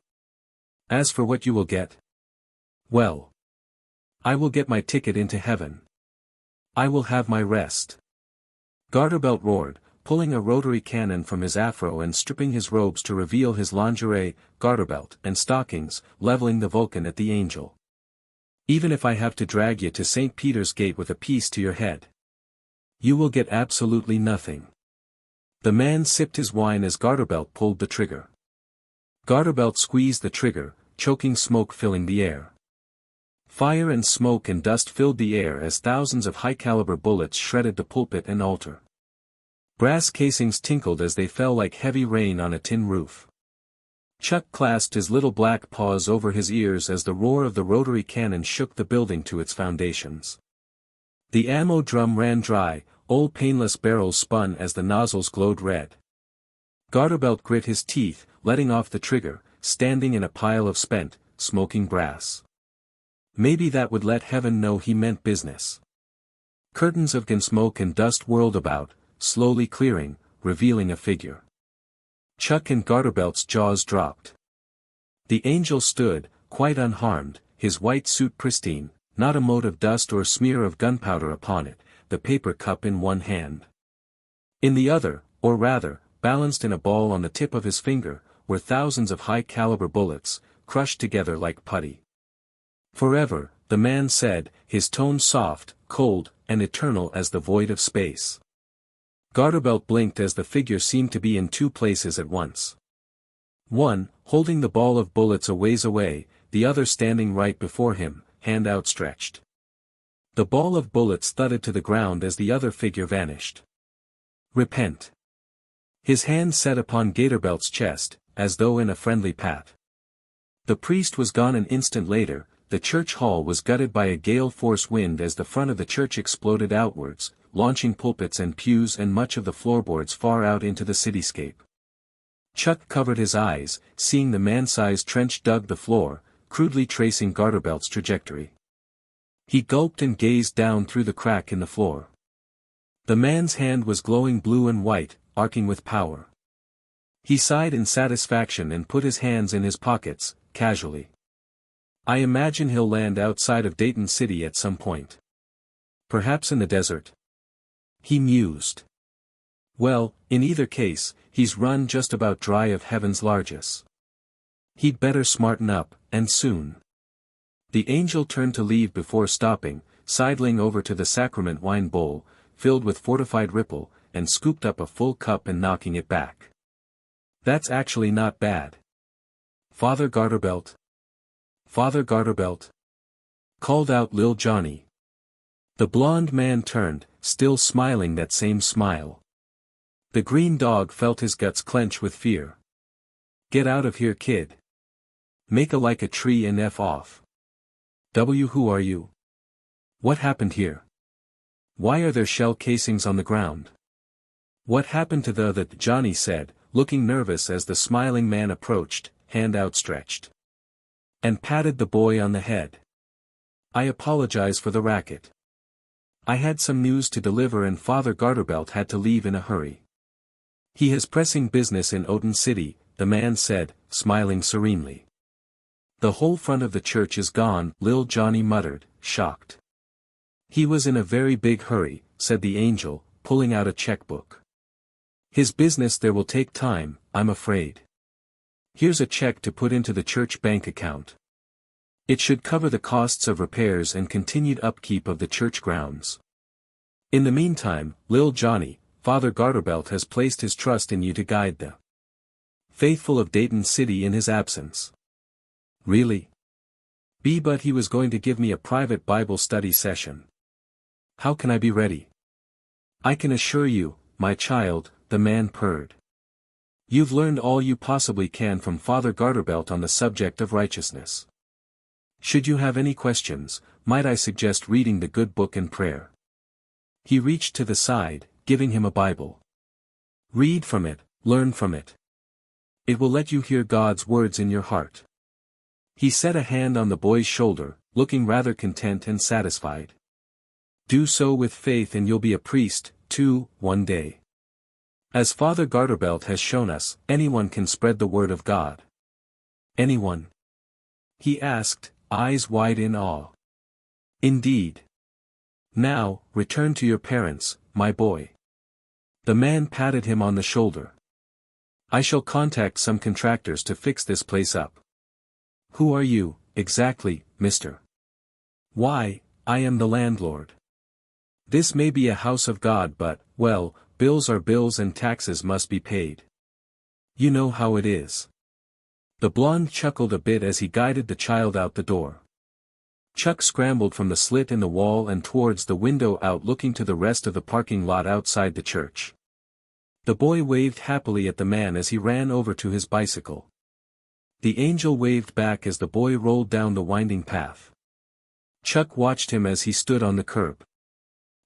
Speaker 2: As for what you will get, well, I will get my ticket into heaven. I will have my rest. Garterbelt roared, pulling a rotary cannon from his afro and stripping his robes to reveal his lingerie, garterbelt, and stockings, leveling the Vulcan at the angel. Even if I have to drag you to St. Peter's Gate with a piece to your head, you will get absolutely nothing. The man sipped his wine as Garterbelt pulled the trigger. Garterbelt squeezed the trigger, choking smoke filling the air. Fire and smoke and dust filled the air as thousands of high-caliber bullets shredded the pulpit and altar. Brass casings tinkled as they fell like heavy rain on a tin roof. Chuck clasped his little black paws over his ears as the roar of the rotary cannon shook the building to its foundations. The ammo drum ran dry, old painless barrels spun as the nozzles glowed red. Garterbelt grit his teeth, letting off the trigger, standing in a pile of spent, smoking brass. Maybe that would let heaven know he meant business. Curtains of smoke and dust whirled about, slowly clearing, revealing a figure. Chuck and Garterbelt's jaws dropped. The angel stood, quite unharmed, his white suit pristine, not a mote of dust or smear of gunpowder upon it, the paper cup in one hand. In the other, or rather, balanced in a ball on the tip of his finger, were thousands of high-caliber bullets, crushed together like putty. Forever, the man said, his tone soft, cold, and eternal as the void of space. Garterbelt blinked as the figure seemed to be in two places at once. One, holding the ball of bullets a ways away, the other standing right before him, hand outstretched. The ball of bullets thudded to the ground as the other figure vanished. Repent. His hand set upon Garterbelt's chest, as though in a friendly pat. The priest was gone an instant later. The church hall was gutted by a gale-force wind as the front of the church exploded outwards, launching pulpits and pews and much of the floorboards far out into the cityscape. Chuck covered his eyes, seeing the man-sized trench dug the floor, crudely tracing Garterbelt's trajectory. He gulped and gazed down through the crack in the floor. The man's hand was glowing blue and white, arcing with power. He sighed in satisfaction and put his hands in his pockets, casually. I imagine he'll land outside of Dayton City at some point. Perhaps in the desert. He mused. Well, in either case, he's run just about dry of heaven's largesse. He'd better smarten up, and soon. The angel turned to leave before stopping, sidling over to the sacrament wine bowl, filled with fortified ripple, and scooped up a full cup and knocking it back. That's actually not bad. Father Garterbelt. Father Garterbelt, called out Lil Johnny. The blond man turned, still smiling that same smile. The green dog felt his guts clench with fear. Get out of here, kid. Make a like a tree and F off. Who are you? What happened here? Why are there shell casings on the ground? What happened to that Johnny said, looking nervous as the smiling man approached, hand outstretched. And patted the boy on the head. I apologize for the racket. I had some news to deliver and Father Garterbelt had to leave in a hurry. He has pressing business in Odin City, the man said, smiling serenely. The whole front of the church is gone, Lil Johnny muttered, shocked. He was in a very big hurry, said the angel, pulling out a checkbook. His business there will take time, I'm afraid. Here's a check to put into the church bank account. It should cover the costs of repairs and continued upkeep of the church grounds. In the meantime, Lil Johnny, Father Garterbelt has placed his trust in you to guide the faithful of Dayton City in his absence. Really? But he was going to give me a private Bible study session. How can I be ready? I can assure you, my child, the man purred. You've learned all you possibly can from Father Garterbelt on the subject of righteousness. Should you have any questions, might I suggest reading the good book and prayer? He reached to the side, giving him a Bible. Read from it, learn from it. It will let you hear God's words in your heart. He set a hand on the boy's shoulder, looking rather content and satisfied. Do so with faith and you'll be a priest, too, one day. As Father Garterbelt has shown us, anyone can spread the word of God. Anyone? He asked, eyes wide in awe. Indeed. Now, return to your parents, my boy. The man patted him on the shoulder. I shall contact some contractors to fix this place up. Who are you, exactly, mister? Why, I am the landlord. This may be a house of God but, well, bills are bills and taxes must be paid. You know how it is. The blonde chuckled a bit as he guided the child out the door. Chuck scrambled from the slit in the wall and towards the window out looking to the rest of the parking lot outside the church. The boy waved happily at the man as he ran over to his bicycle. The angel waved back as the boy rolled down the winding path. Chuck watched him as he stood on the curb.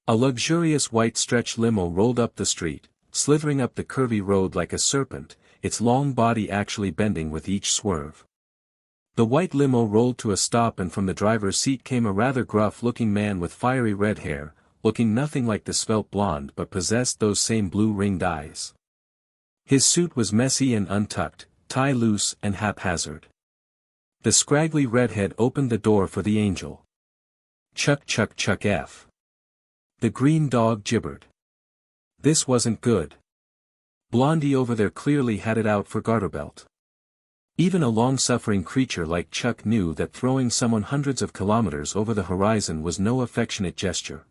Speaker 2: A luxurious white stretch limo rolled up the street, slithering up the curvy road like a serpent, its long body actually bending with each swerve. The white limo rolled to a stop and from the driver's seat came a rather gruff-looking man with fiery red hair, looking nothing like the svelte blonde but possessed those same blue-ringed eyes. His suit was messy and untucked, tie loose and haphazard. The scraggly redhead opened the door for the angel. Chuck Chuck Chuck F. The green dog gibbered. This wasn't good. Blondie over there clearly had it out for Garterbelt. Even a long-suffering creature like Chuck knew that throwing someone hundreds of kilometers over the horizon was no affectionate gesture.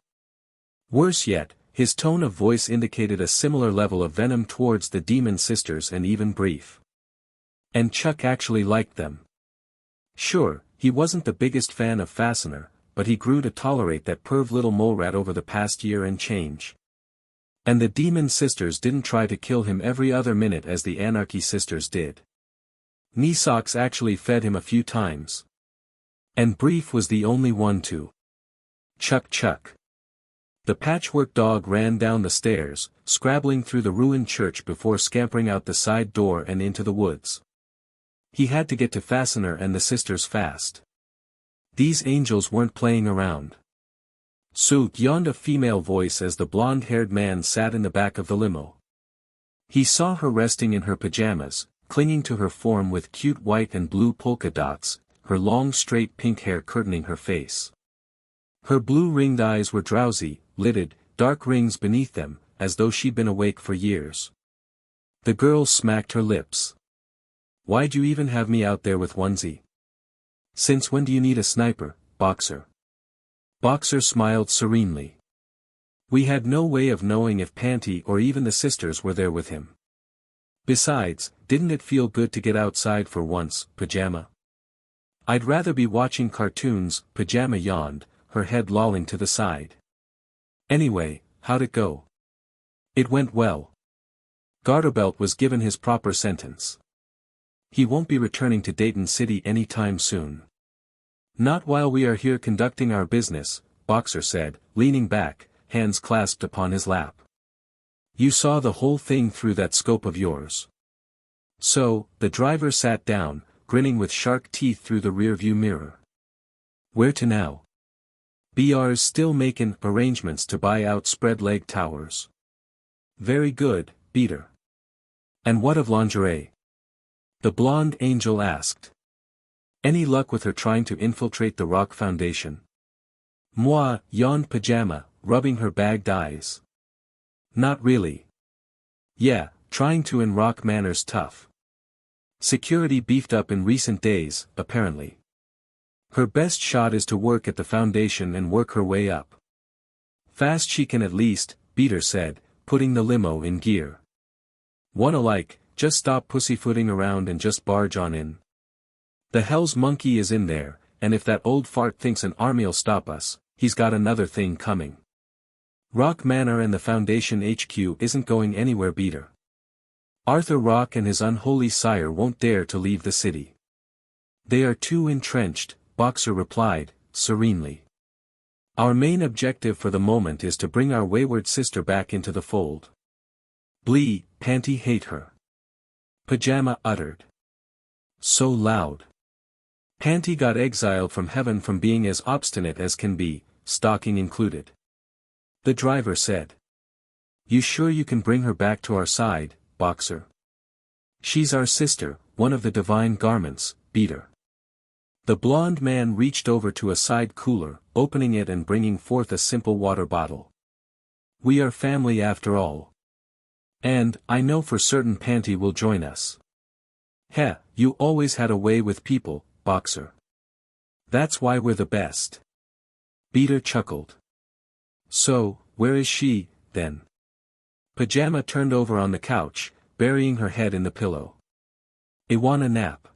Speaker 2: Worse yet, his tone of voice indicated a similar level of venom towards the demon sisters and even brief. And Chuck actually liked them. Sure, he wasn't the biggest fan of Fastener, but he grew to tolerate that perv little mole rat over the past year and change. And the demon sisters didn't try to kill him every other minute as the anarchy sisters did. Nisox actually fed him a few times. And Brief was the only one to. Chuck Chuck. The patchwork dog ran down the stairs, scrabbling through the ruined church before scampering out the side door and into the woods. He had to get to Fastener and the sisters fast. These angels weren't playing around. So yawned a female voice as the blonde-haired man sat in the back of the limo. He saw her resting in her pajamas, clinging to her form with cute white and blue polka dots, her long straight pink hair curtaining her face. Her blue-ringed eyes were drowsy, lidded, dark rings beneath them, as though she'd been awake for years. The girl smacked her lips. Why'd you even have me out there with onesie? Since when do you need a sniper, Boxer? Boxer smiled serenely. We had no way of knowing if Panty or even the sisters were there with him. Besides, didn't it feel good to get outside for once, Pajama? I'd rather be watching cartoons, Pajama yawned, her head lolling to the side. Anyway, how'd it go? It went well. Garterbelt was given his proper sentence. He won't be returning to Dayton City anytime soon. Not while we are here conducting our business, Boxer said, leaning back, hands clasped upon his lap. You saw the whole thing through that scope of yours. So, the driver sat down, grinning with shark teeth through the rearview mirror. Where to now? BR's still making arrangements to buy out spread leg towers. Very good, Beater. And what of lingerie? The blonde angel asked. Any luck with her trying to infiltrate the Rock Foundation? Moi, yawned Pajama, rubbing her bagged eyes. Not really. Yeah, trying to in Rock Manor's tough. Security beefed up in recent days, apparently. Her best shot is to work at the foundation and work her way up. Fast she can at least, Beater said, putting the limo in gear. One alike, just stop pussyfooting around and just barge on in. The hell's monkey is in there, and if that old fart thinks an army'll stop us, he's got another thing coming. Rock Manor and the Foundation HQ isn't going anywhere, Beater. Arthur Rock and his unholy sire won't dare to leave the city. They are too entrenched, Boxer replied, serenely. Our main objective for the moment is to bring our wayward sister back into the fold. Blee, Panty hate her. Pajama uttered. So loud. Panty got exiled from heaven from being as obstinate as can be, Stocking included. The driver said. You sure you can bring her back to our side, Boxer? She's our sister, one of the divine garments, Beater. The blond man reached over to a side cooler, opening it and bringing forth a simple water bottle. We are family after all. And, I know for certain Panty will join us. Heh, you always had a way with people, Boxer. That's why we're the best. Beater chuckled. So, where is she, then? Pajama turned over on the couch, burying her head in the pillow. I want a nap.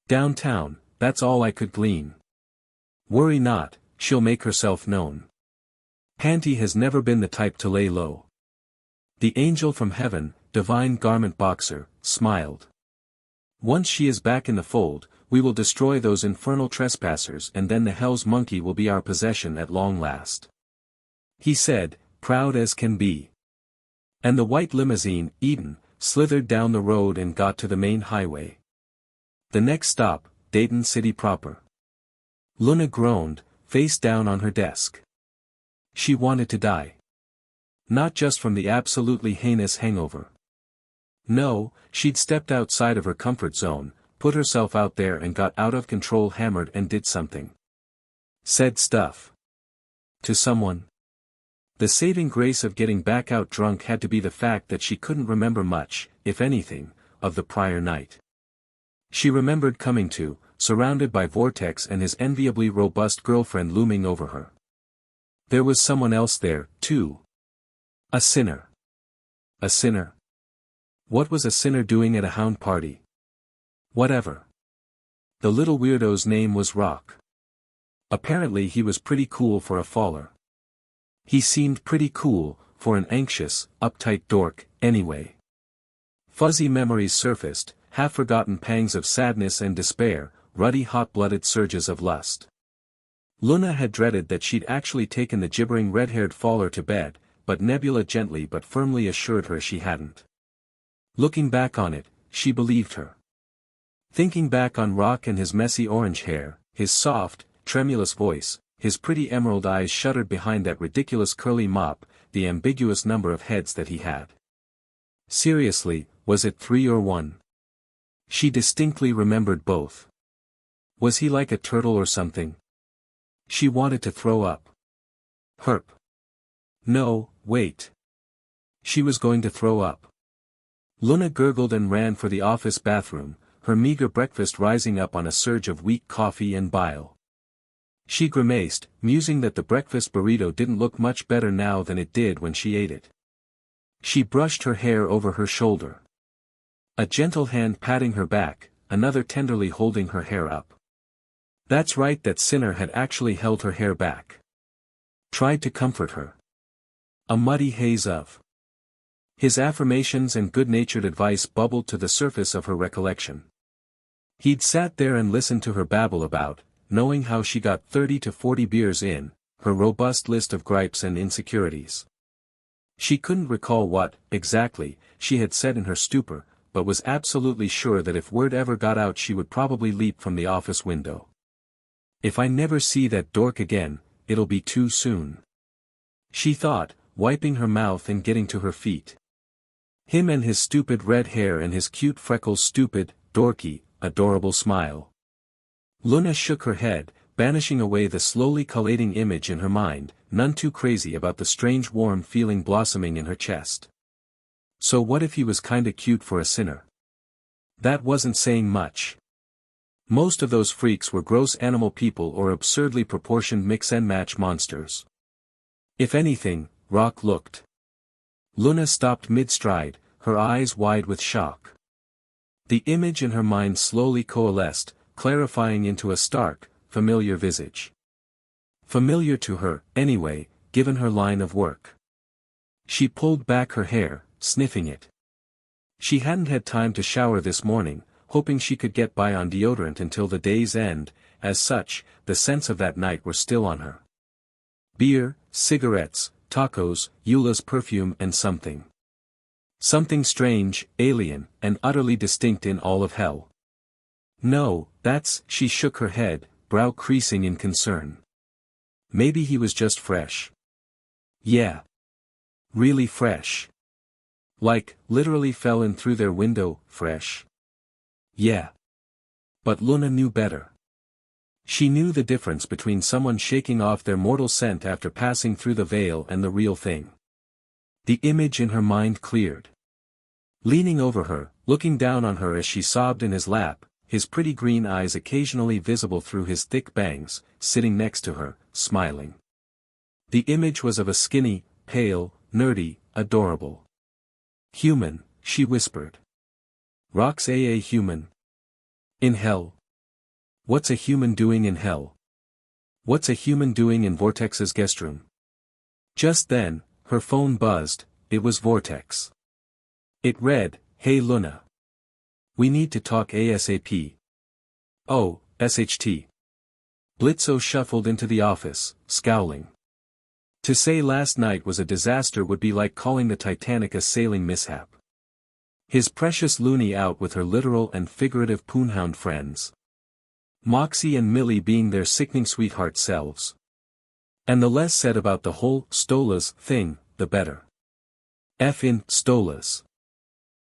Speaker 2: Downtown, that's all I could glean. Worry not, she'll make herself known. Panty has never been the type to lay low. The angel from heaven, divine garment Boxer, smiled. Once she is back in the fold, we will destroy those infernal trespassers and then the hell's monkey will be our possession at long last. He said, proud as can be. And the white limousine, Eden, slithered down the road and got to the main highway. The next stop, Dayton City proper. Luna groaned, face down on her desk. She wanted to die. Not just from the absolutely heinous hangover. No, she'd stepped outside of her comfort zone, put herself out there and got out of control, hammered and did something. Said stuff. To someone. The saving grace of getting back out drunk had to be the fact that she couldn't remember much, if anything, of the prior night. She remembered coming to, surrounded by Vortex and his enviably robust girlfriend looming over her. There was someone else there, too. A sinner. A sinner? What was a sinner doing at a hound party? Whatever. The little weirdo's name was Rock. Apparently he was pretty cool for a faller. He seemed pretty cool, for an anxious, uptight dork, anyway. Fuzzy memories surfaced, half-forgotten pangs of sadness and despair, ruddy hot-blooded surges of lust. Luna had dreaded that she'd actually taken the gibbering red-haired faller to bed, but Nebula gently but firmly assured her she hadn't. Looking back on it, she believed her. Thinking back on Rock and his messy orange hair, his soft, tremulous voice, his pretty emerald eyes shuttered behind that ridiculous curly mop, the ambiguous number of heads that he had. Seriously, was it 3 or 1? She distinctly remembered both. Was he like a turtle or something? She wanted to throw up. Herp. No, wait. She was going to throw up. Luna gurgled and ran for the office bathroom, her meager breakfast rising up on a surge of weak coffee and bile. She grimaced, musing that the breakfast burrito didn't look much better now than it did when she ate it. She brushed her hair over her shoulder. A gentle hand patting her back, another tenderly holding her hair up. That's right, that sinner had actually held her hair back. Tried to comfort her. A muddy haze of his affirmations and good-natured advice bubbled to the surface of her recollection. He'd sat there and listened to her babble about, knowing how she got 30 to 40 beers in, her robust list of gripes and insecurities. She couldn't recall what, exactly, she had said in her stupor, but was absolutely sure that if word ever got out she would probably leap from the office window. If I never see that dork again, it'll be too soon. She thought, wiping her mouth and getting to her feet. Him and his stupid red hair and his cute freckles, stupid, dorky, adorable smile. Luna shook her head, banishing away the slowly collating image in her mind, none too crazy about the strange warm feeling blossoming in her chest. So what if he was kinda cute for a sinner? That wasn't saying much. Most of those freaks were gross animal people or absurdly proportioned mix-and-match monsters. If anything, Rock looked. Luna stopped mid-stride, her eyes wide with shock. The image in her mind slowly coalesced, clarifying into a stark, familiar visage. Familiar to her, anyway, given her line of work. She pulled back her hair, sniffing it. She hadn't had time to shower this morning, hoping she could get by on deodorant until the day's end. As such, the scents of that night were still on her. Beer, cigarettes, tacos, Eula's perfume and something. Something strange, alien, and utterly distinct in all of hell. No, she shook her head, brow creasing in concern. Maybe he was just fresh. Yeah. Really fresh. Like, literally fell in through their window, fresh. Yeah. But Luna knew better. She knew the difference between someone shaking off their mortal scent after passing through the veil and the real thing. The image in her mind cleared. Leaning over her, looking down on her as she sobbed in his lap, his pretty green eyes occasionally visible through his thick bangs, sitting next to her, smiling. The image was of a skinny, pale, nerdy, adorable human, she whispered. Rocks a human. In hell. What's a human doing in hell? What's a human doing in Vortex's guest room? Just then, her phone buzzed. It was Vortex. It read, "Hey Luna. We need to talk ASAP. Oh, SHT. Blitzo shuffled into the office, scowling. To say last night was a disaster would be like calling the Titanic a sailing mishap. His precious Looney out with her literal and figurative poonhound friends. Moxie and Millie being their sickening sweetheart selves. And the less said about the whole Stolas thing, the better. F***ing Stolas.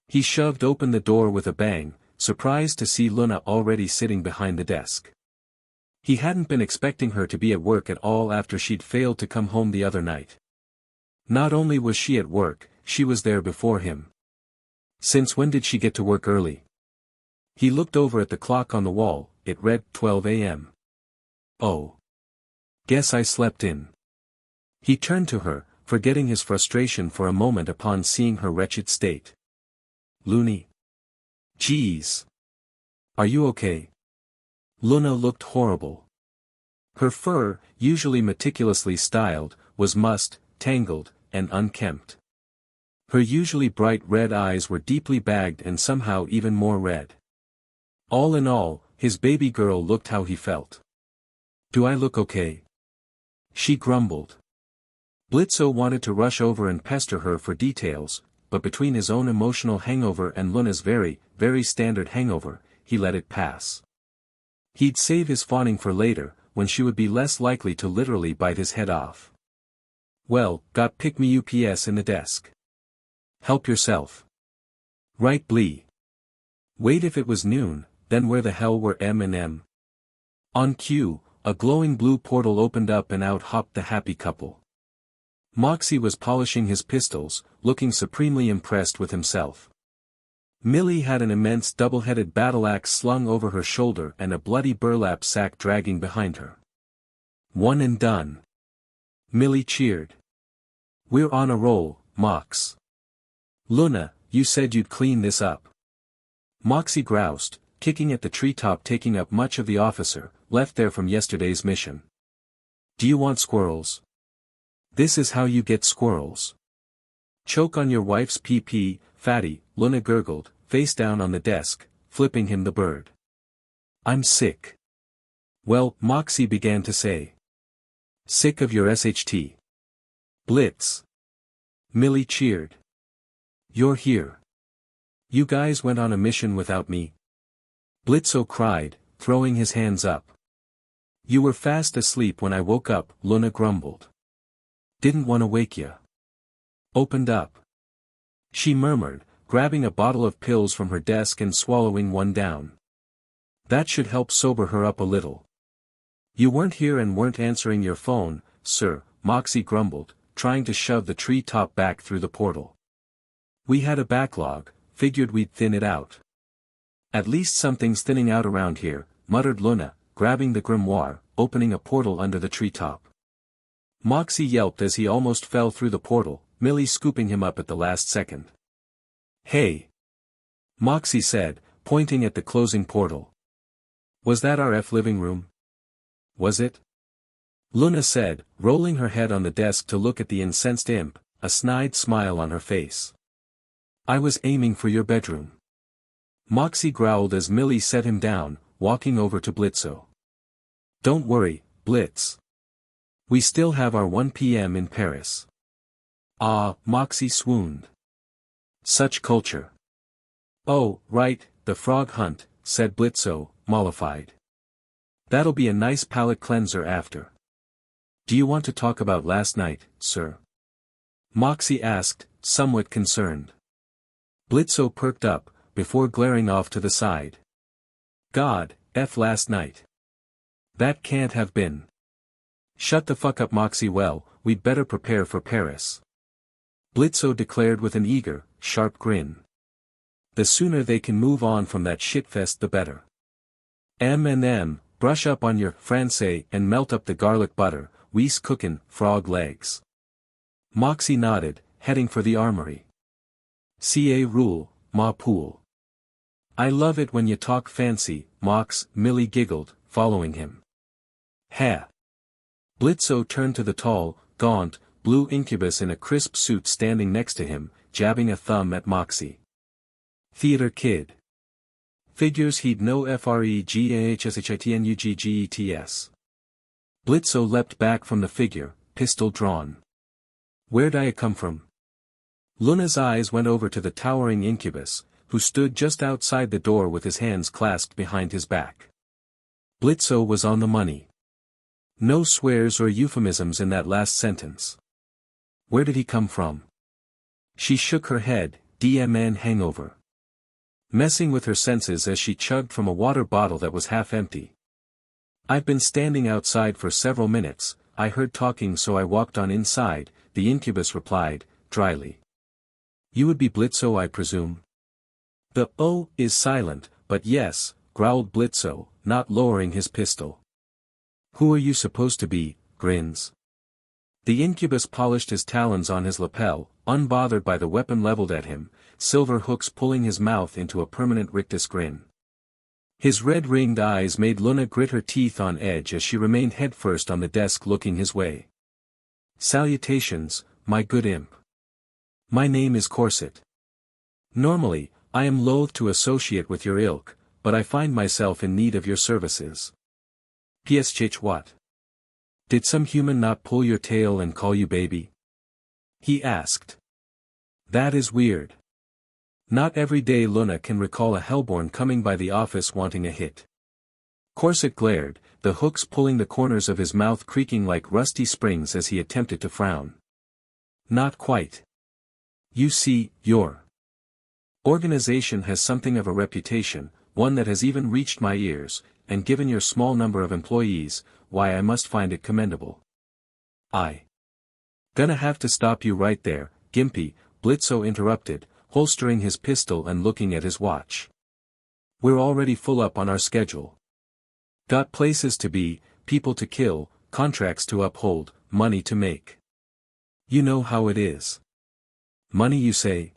Speaker 2: He shoved open the door with a bang, surprised to see Luna already sitting behind the desk. He hadn't been expecting her to be at work at all after she'd failed to come home the other night. Not only was she at work, she was there before him. Since when did she get to work early? He looked over at the clock on the wall, it read 12 a.m. Oh. Guess I slept in. He turned to her, forgetting his frustration for a moment upon seeing her wretched state. Looney. Geez. Are you okay? Luna looked horrible. Her fur, usually meticulously styled, was mussed, tangled, and unkempt. Her usually bright red eyes were deeply bagged and somehow even more red. All in all, his baby girl looked how he felt. Do I look okay? She grumbled. Blitzo wanted to rush over and pester her for details, but between his own emotional hangover and Luna's very, very standard hangover, he let it pass. He'd save his fawning for later, when she would be less likely to literally bite his head off. Well, got pick me UPS in the desk. Help yourself. Right blee. Wait, if it was noon, then where the hell were M and M? On cue, a glowing blue portal opened up and out hopped the happy couple. Moxie was polishing his pistols, looking supremely impressed with himself. Millie had an immense double-headed battle axe slung over her shoulder and a bloody burlap sack dragging behind her. One and done. Millie cheered. We're on a roll, Mox. Luna, you said you'd clean this up. Moxie groused, kicking at the treetop, taking up much of the officer, left there from yesterday's mission. Do you want squirrels? This is how you get squirrels. Choke on your wife's pee-pee, fatty, Luna gurgled, face down on the desk, flipping him the bird. I'm sick. Well, Moxie began to say. Sick of your SHT. Blitz. Millie cheered. You're here. You guys went on a mission without me. Blitzo cried, throwing his hands up. You were fast asleep when I woke up, Luna grumbled. Didn't want to wake ya. Opened up. She murmured, grabbing a bottle of pills from her desk and swallowing one down. That should help sober her up a little. You weren't here and weren't answering your phone, sir, Moxie grumbled, trying to shove the tree top back through the portal. We had a backlog, figured we'd thin it out. At least something's thinning out around here, muttered Luna, grabbing the grimoire, opening a portal under the treetop. Moxie yelped as he almost fell through the portal, Millie scooping him up at the last second. Hey! Moxie said, pointing at the closing portal. Was that our living room? Was it? Luna said, rolling her head on the desk to look at the incensed imp, a snide smile on her face. I was aiming for your bedroom. Moxie growled as Millie set him down, walking over to Blitzo. Don't worry, Blitz. We still have our 1 p.m. in Paris. Ah, Moxie swooned. Such culture. Oh, right, the frog hunt, said Blitzo, mollified. That'll be a nice palate cleanser after. Do you want to talk about last night, sir? Moxie asked, somewhat concerned. Blitzo perked up, before glaring off to the side. God, last night. That can't have been. Shut the fuck up, Moxie. Well, we'd better prepare for Paris. Blitzo declared with an eager, sharp grin. The sooner they can move on from that shitfest the better. Brush up on your Francais and melt up the garlic butter, we's cookin' frog legs. Moxie nodded, heading for the armory. Ca rule, ma pool. I love it when you talk fancy, Mox, Millie giggled, following him. Ha! Blitzo turned to the tall, gaunt, blue incubus in a crisp suit standing next to him, jabbing a thumb at Moxie. Theater kid. Figures he'd no FREGAHSHITNUGGETS. Blitzo leapt back from the figure, pistol drawn. Where'd I come from? Luna's eyes went over to the towering incubus, who stood just outside the door with his hands clasped behind his back. Blitzo was on the money. No swears or euphemisms in that last sentence. Where did he come from? She shook her head, DMN hangover. Messing with her senses as she chugged from a water bottle that was half empty. I've been standing outside for several minutes, I heard talking so I walked on inside, the incubus replied, dryly. You would be Blitzo, I presume? The O is silent, but yes, growled Blitzo, not lowering his pistol. Who are you supposed to be, grins? The incubus polished his talons on his lapel, unbothered by the weapon leveled at him, silver hooks pulling his mouth into a permanent rictus grin. His red-ringed eyes made Luna grit her teeth on edge as she remained headfirst on the desk looking his way. Salutations, my good imp. My name is Corset. Normally, I am loath to associate with your ilk, but I find myself in need of your services. PSH what? Did some human not pull your tail and call you baby? He asked. That is weird. Not every day Luna can recall a hellborn coming by the office wanting a hit. Corset glared, the hooks pulling the corners of his mouth creaking like rusty springs as he attempted to frown. Not quite. You see, your organization has something of a reputation, one that has even reached my ears, and given your small number of employees, why I must find it commendable. Gonna have to stop you right there, Gimpy, Blitzo interrupted, holstering his pistol and looking at his watch. We're already full up on our schedule. Got places to be, people to kill, contracts to uphold, money to make. You know how it is. Money you say?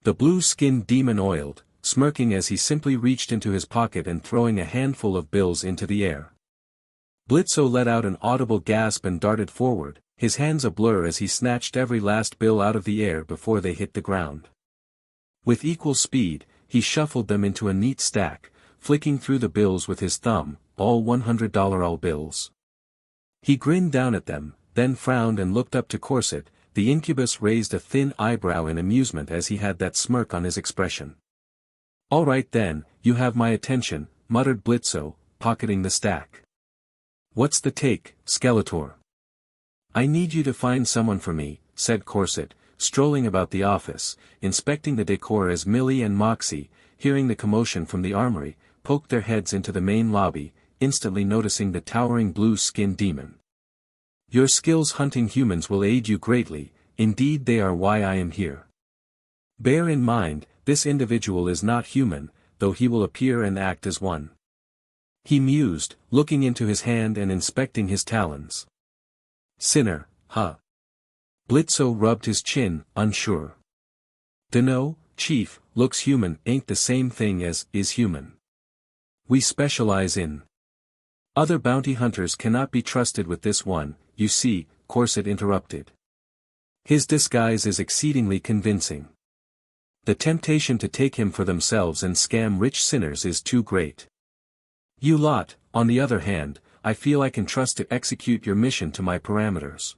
Speaker 2: The blue-skinned demon oiled, smirking as he simply reached into his pocket and throwing a handful of bills into the air. Blitzo let out an audible gasp and darted forward, his hands a blur as he snatched every last bill out of the air before they hit the ground. With equal speed, he shuffled them into a neat stack, flicking through the bills with his thumb, all $100 all bills. He grinned down at them, then frowned and looked up to Corset. The incubus raised a thin eyebrow in amusement as he had that smirk on his expression. All right then, you have my attention, muttered Blitzo, pocketing the stack. What's the take, Skeletor? I need you to find someone for me, said Corset, strolling about the office, inspecting the decor as Millie and Moxie, hearing the commotion from the armory, poked their heads into the main lobby, instantly noticing the towering blue-skinned demon. Your skills hunting humans will aid you greatly, indeed they are why I am here. Bear in mind, this individual is not human, though he will appear and act as one. He mused, looking into his hand and inspecting his talons. Sinner, huh? Blitzo rubbed his chin, unsure. Dunno, Chief, looks human ain't the same thing as is human. We specialize in. Other bounty hunters cannot be trusted with this one, you see, Corset interrupted. His disguise is exceedingly convincing. The temptation to take him for themselves and scam rich sinners is too great. You lot, on the other hand, I feel I can trust to execute your mission to my parameters.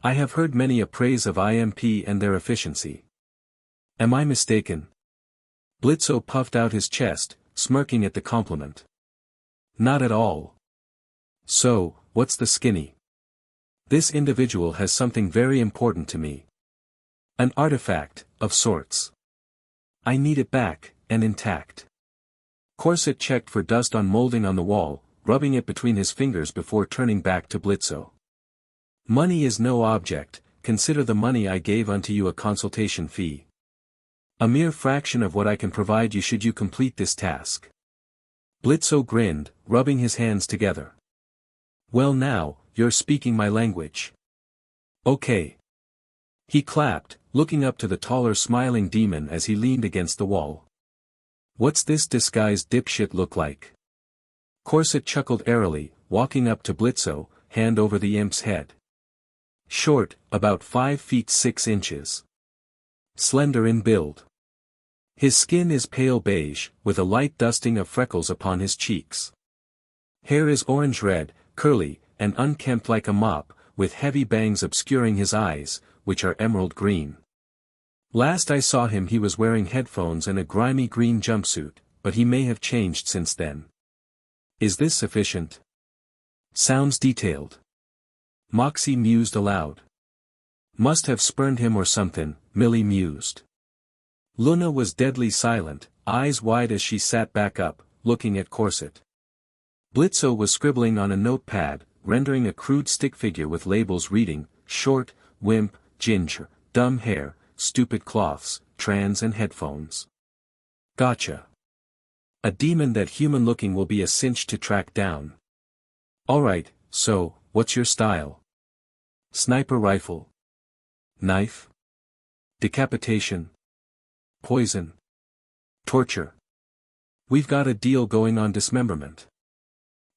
Speaker 2: I have heard many a praise of IMP and their efficiency. Am I mistaken? Blitzo puffed out his chest, smirking at the compliment. Not at all. So, what's the skinny? This individual has something very important to me. An artifact, of sorts. I need it back, and intact. Corset checked for dust on molding on the wall, rubbing it between his fingers before turning back to Blitzo. Money is no object, consider the money I gave unto you a consultation fee. A mere fraction of what I can provide you should you complete this task. Blitzo grinned, rubbing his hands together. Well now, you're speaking my language. Okay. He clapped, looking up to the taller smiling demon as he leaned against the wall. What's this disguised dipshit look like? Corset chuckled airily, walking up to Blitzo, hand over the imp's head. Short, about 5 feet 6 inches. Slender in build. His skin is pale beige, with a light dusting of freckles upon his cheeks. Hair is orange-red, curly, and unkempt like a mop, with heavy bangs obscuring his eyes, which are emerald green. Last I saw him he was wearing headphones and a grimy green jumpsuit, but he may have changed since then. Is this sufficient? Sounds detailed. Moxie mused aloud. Must have spurned him or something, Millie mused. Luna was deadly silent, eyes wide as she sat back up, looking at Corset. Blitzo was scribbling on a notepad, rendering a crude stick figure with labels reading, short, wimp, ginger, dumb hair, stupid cloths, trans and headphones. Gotcha. A demon that human-looking will be a cinch to track down. Alright, so, what's your style? Sniper rifle? Knife? Decapitation? Poison? Torture? We've got a deal going on dismemberment.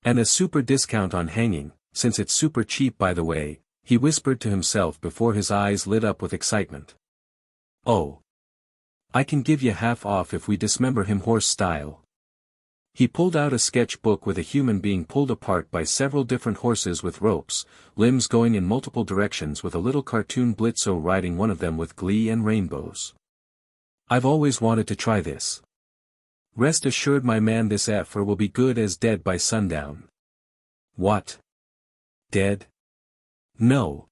Speaker 2: And a super discount on hanging, since it's super cheap by the way, he whispered to himself before his eyes lit up with excitement. Oh. I can give you half off if we dismember him horse style. He pulled out a sketchbook with a human being pulled apart by several different horses with ropes, limbs going in multiple directions with a little cartoon Blitzo riding one of them with glee and rainbows. I've always wanted to try this. Rest assured my man this effer will be good as dead by sundown. What? Dead? No.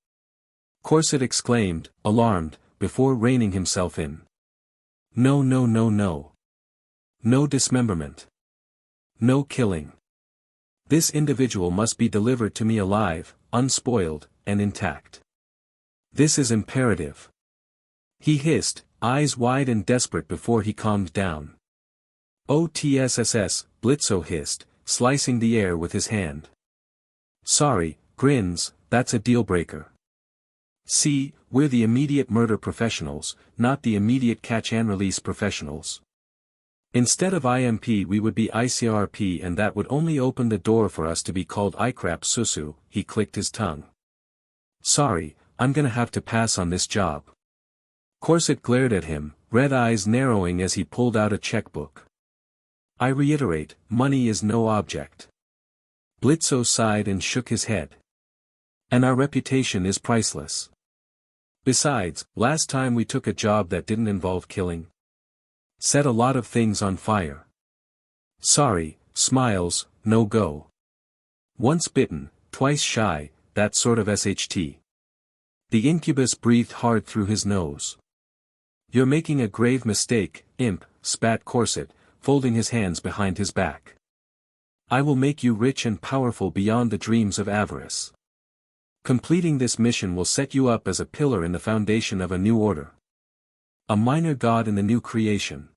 Speaker 2: Corset exclaimed, alarmed, before reining himself in. No no no no. No dismemberment. No killing. This individual must be delivered to me alive, unspoiled, and intact. This is imperative. He hissed, eyes wide and desperate before he calmed down. OTSSS, Blitzo hissed, slicing the air with his hand. Sorry, grins, that's a deal-breaker. See, we're the immediate murder professionals, not the immediate catch-and-release professionals. Instead of IMP we would be ICRP and that would only open the door for us to be called ICRAP Susu, he clicked his tongue. Sorry, I'm gonna have to pass on this job. Corset glared at him, red eyes narrowing as he pulled out a checkbook. I reiterate, money is no object. Blitzo sighed and shook his head. And our reputation is priceless. Besides, last time we took a job that didn't involve killing. Set a lot of things on fire. Sorry, smiles, no go. Once bitten, twice shy, that sort of SHT. The incubus breathed hard through his nose. You're making a grave mistake, imp, spat Corset, folding his hands behind his back. I will make you rich and powerful beyond the dreams of avarice. Completing this mission will set you up as a pillar in the foundation of a new order. A minor god in the new creation.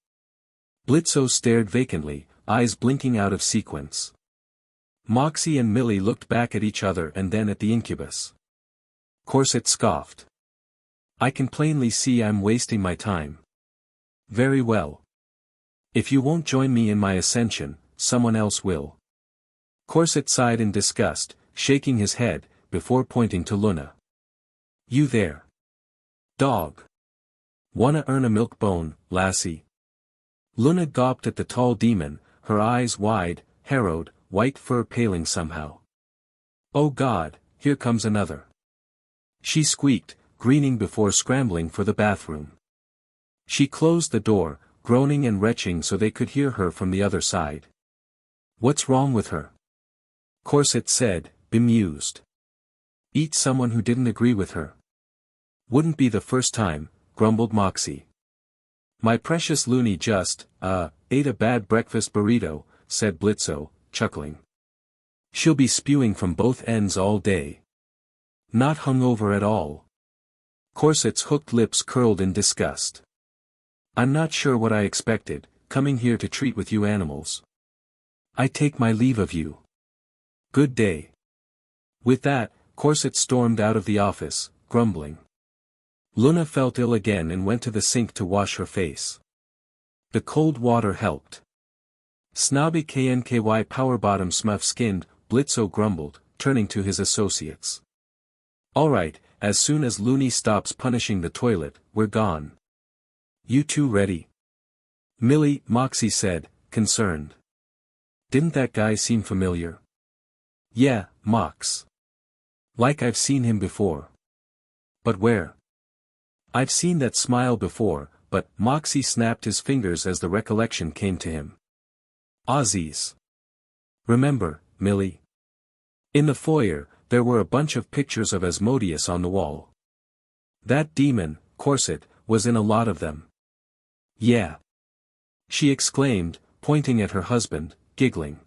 Speaker 2: Blitzo stared vacantly, eyes blinking out of sequence. Moxie and Millie looked back at each other and then at the incubus. Corset scoffed. I can plainly see I'm wasting my time. Very well. If you won't join me in my ascension, someone else will. Corset sighed in disgust, shaking his head, before pointing to Luna. You there. Dog. Wanna earn a milk bone, lassie? Luna gawped at the tall demon, her eyes wide, harrowed, white fur paling somehow. Oh God, here comes another. She squeaked, greening before scrambling for the bathroom. She closed the door, groaning and retching so they could hear her from the other side. What's wrong with her? Corset said, bemused. Eat someone who didn't agree with her. Wouldn't be the first time, grumbled Moxie. My precious Looney just, ate a bad breakfast burrito, said Blitzo, chuckling. She'll be spewing from both ends all day. Not hungover at all. Corset's hooked lips curled in disgust. I'm not sure what I expected, coming here to treat with you animals. I take my leave of you. Good day. With that, Corset stormed out of the office, grumbling. Luna felt ill again and went to the sink to wash her face. The cold water helped. Snobby KNKY power bottom smuff skinned, Blitzo grumbled, turning to his associates. Alright, as soon as Looney stops punishing the toilet, we're gone. You two ready? Millie, Moxie said, concerned. Didn't that guy seem familiar? Yeah, Mox. Like I've seen him before. But where? I've seen that smile before, but Moxie snapped his fingers as the recollection came to him. Aussies. Remember, Millie? In the foyer, there were a bunch of pictures of Asmodeus on the wall. That demon, Corset, was in a lot of them. Yeah. She exclaimed, pointing at her husband, giggling.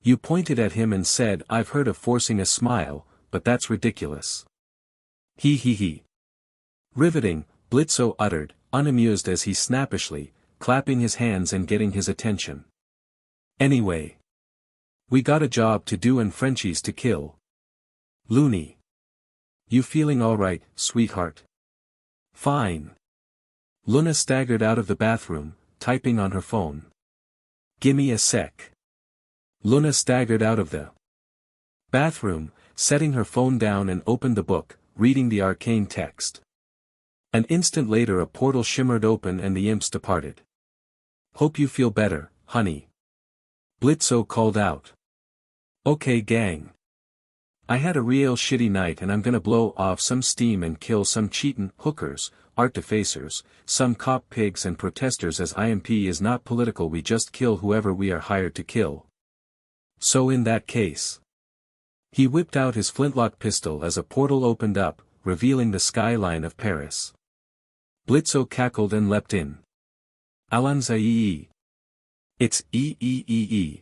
Speaker 2: You pointed at him and said I've heard of forcing a smile, but that's ridiculous. He. Riveting, Blitzo uttered, unamused as he snappishly, clapping his hands and getting his attention. Anyway. We got a job to do and Frenchies to kill. Looney. You feeling alright, sweetheart? Fine. Luna staggered out of the bathroom, typing on her phone. Gimme a sec. Luna staggered out of the bathroom, setting her phone down and opened the book, reading the arcane text. An instant later a portal shimmered open and the imps departed. Hope you feel better, honey. Blitzo called out. Okay gang. I had a real shitty night and I'm gonna blow off some steam and kill some cheatin' hookers, art defacers, some cop pigs and protesters as IMP is not political, we just kill whoever we are hired to kill. So in that case. He whipped out his flintlock pistol as a portal opened up, revealing the skyline of Paris. Blitzo cackled and leapt in. Allons-y. It's E.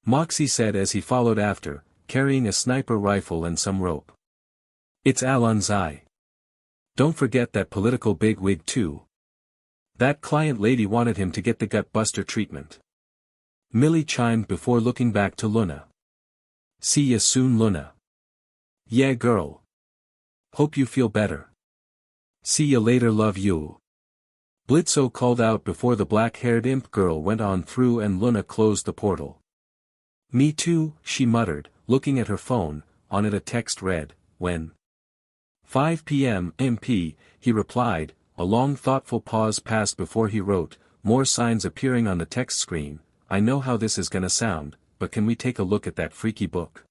Speaker 2: Moxie said as he followed after, carrying a sniper rifle and some rope. It's Allons-y. Don't forget that political bigwig too. That client lady wanted him to get the gut-buster treatment. Millie chimed before looking back to Luna. See ya soon, Luna. Yeah girl. Hope you feel better. See ya later, love you. Blitzo called out before the black-haired imp girl went on through and Luna closed the portal. Me too, she muttered, looking at her phone. On it a text read, when 5 p.m. MP, he replied. A long thoughtful pause passed before he wrote, more signs appearing on the text screen. I know how this is gonna sound, but can we take a look at that freaky book?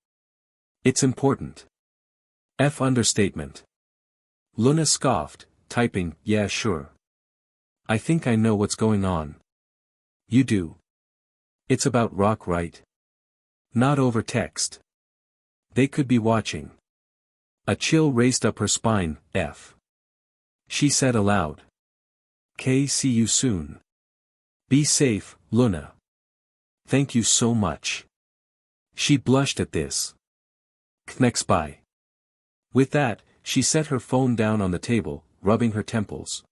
Speaker 2: It's important. Understatement. Luna scoffed, typing, yeah sure. I think I know what's going on. You do. It's about rock, right? Not over text. They could be watching. A chill raced up her spine, She said aloud. See you soon. Be safe, Luna. Thank you so much. She blushed at this. Knex by. With that, she set her phone down on the table, rubbing her temples.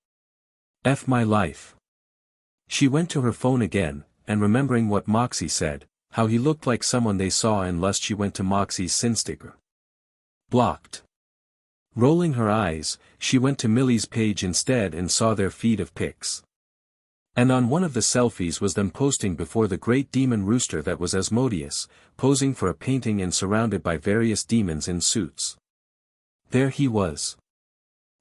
Speaker 2: My life. She went to her phone again, and remembering what Moxie said, how he looked like someone they saw in lust, she went to Moxie's Sinsticker. Blocked. Rolling her eyes, she went to Millie's page instead and saw their feed of pics. And on one of the selfies was them posting before the great demon rooster that was Asmodeus, posing for a painting and surrounded by various demons in suits. There he was.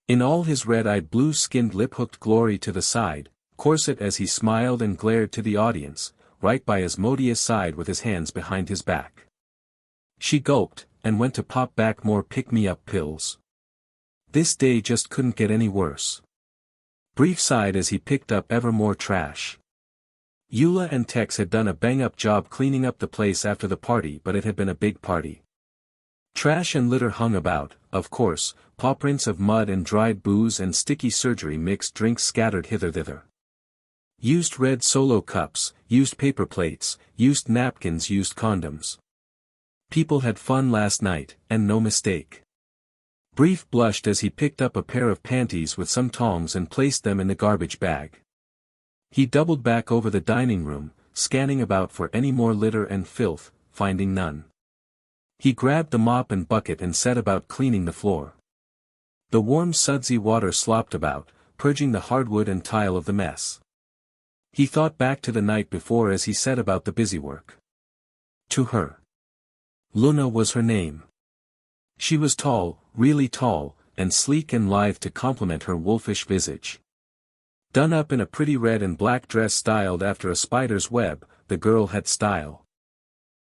Speaker 2: In all his red-eyed blue-skinned lip-hooked glory to the side, corset as he smiled and glared to the audience, right by Asmodeus' side with his hands behind his back. She gulped, and went to pop back more pick-me-up pills. This day just couldn't get any worse. Brief sighed as he picked up ever more trash. Eula and Tex had done a bang-up job cleaning up the place after the party, but it had been a big party. Trash and litter hung about, of course, pawprints of mud and dried booze and sticky surgery mixed drinks scattered hither-thither. Used red Solo cups, used paper plates, used napkins, used condoms. People had fun last night, and no mistake. Brief blushed as he picked up a pair of panties with some tongs and placed them in the garbage bag. He doubled back over the dining room, scanning about for any more litter and filth, finding none. He grabbed the mop and bucket and set about cleaning the floor. The warm sudsy water slopped about, purging the hardwood and tile of the mess. He thought back to the night before as he set about the busywork. To her. Luna was her name. She was tall, really tall, and sleek and lithe to complement her wolfish visage. Done up in a pretty red and black dress styled after a spider's web, the girl had style.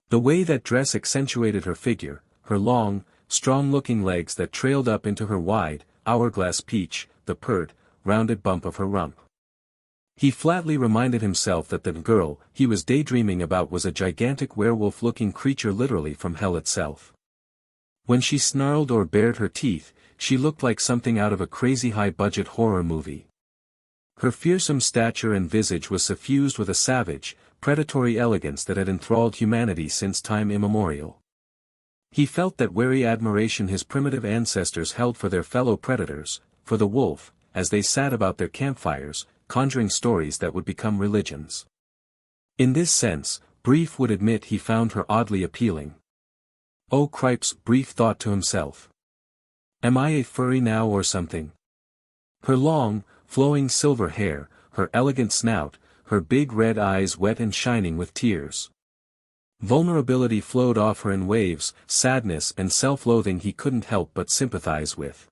Speaker 2: The way that dress accentuated her figure, her long, strong-looking legs that trailed up into her wide, hourglass peach, the pert, rounded bump of her rump. He flatly reminded himself that the girl he was daydreaming about was a gigantic werewolf-looking creature literally from hell itself. When she snarled or bared her teeth, she looked like something out of a crazy high-budget horror movie. Her fearsome stature and visage was suffused with a savage, predatory elegance that had enthralled humanity since time immemorial. He felt that wary admiration his primitive ancestors held for their fellow predators, for the wolf, as they sat about their campfires, conjuring stories that would become religions. In this sense, Brief would admit he found her oddly appealing. Oh cripes, Brief thought to himself. Am I a furry now or something? Her long, flowing silver hair, her elegant snout, her big red eyes wet and shining with tears. Vulnerability flowed off her in waves, sadness and self-loathing he couldn't help but sympathize with.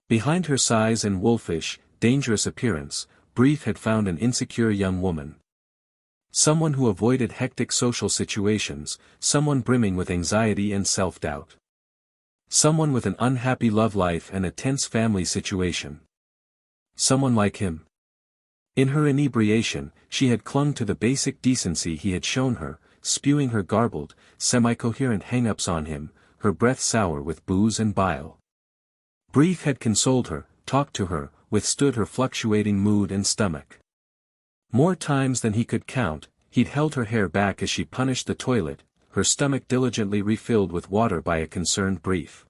Speaker 2: Behind her size and wolfish, dangerous appearance, Brief had found an insecure young woman. Someone who avoided hectic social situations, someone brimming with anxiety and self-doubt. Someone with an unhappy love life and a tense family situation. Someone like him. In her inebriation, she had clung to the basic decency he had shown her, spewing her garbled, semi-coherent hang-ups on him, her breath sour with booze and bile. Brief had consoled her, talked to her, withstood her fluctuating mood and stomach. More times than he could count, he'd held her hair back as she punished the toilet, her stomach diligently refilled with water by a concerned Brief.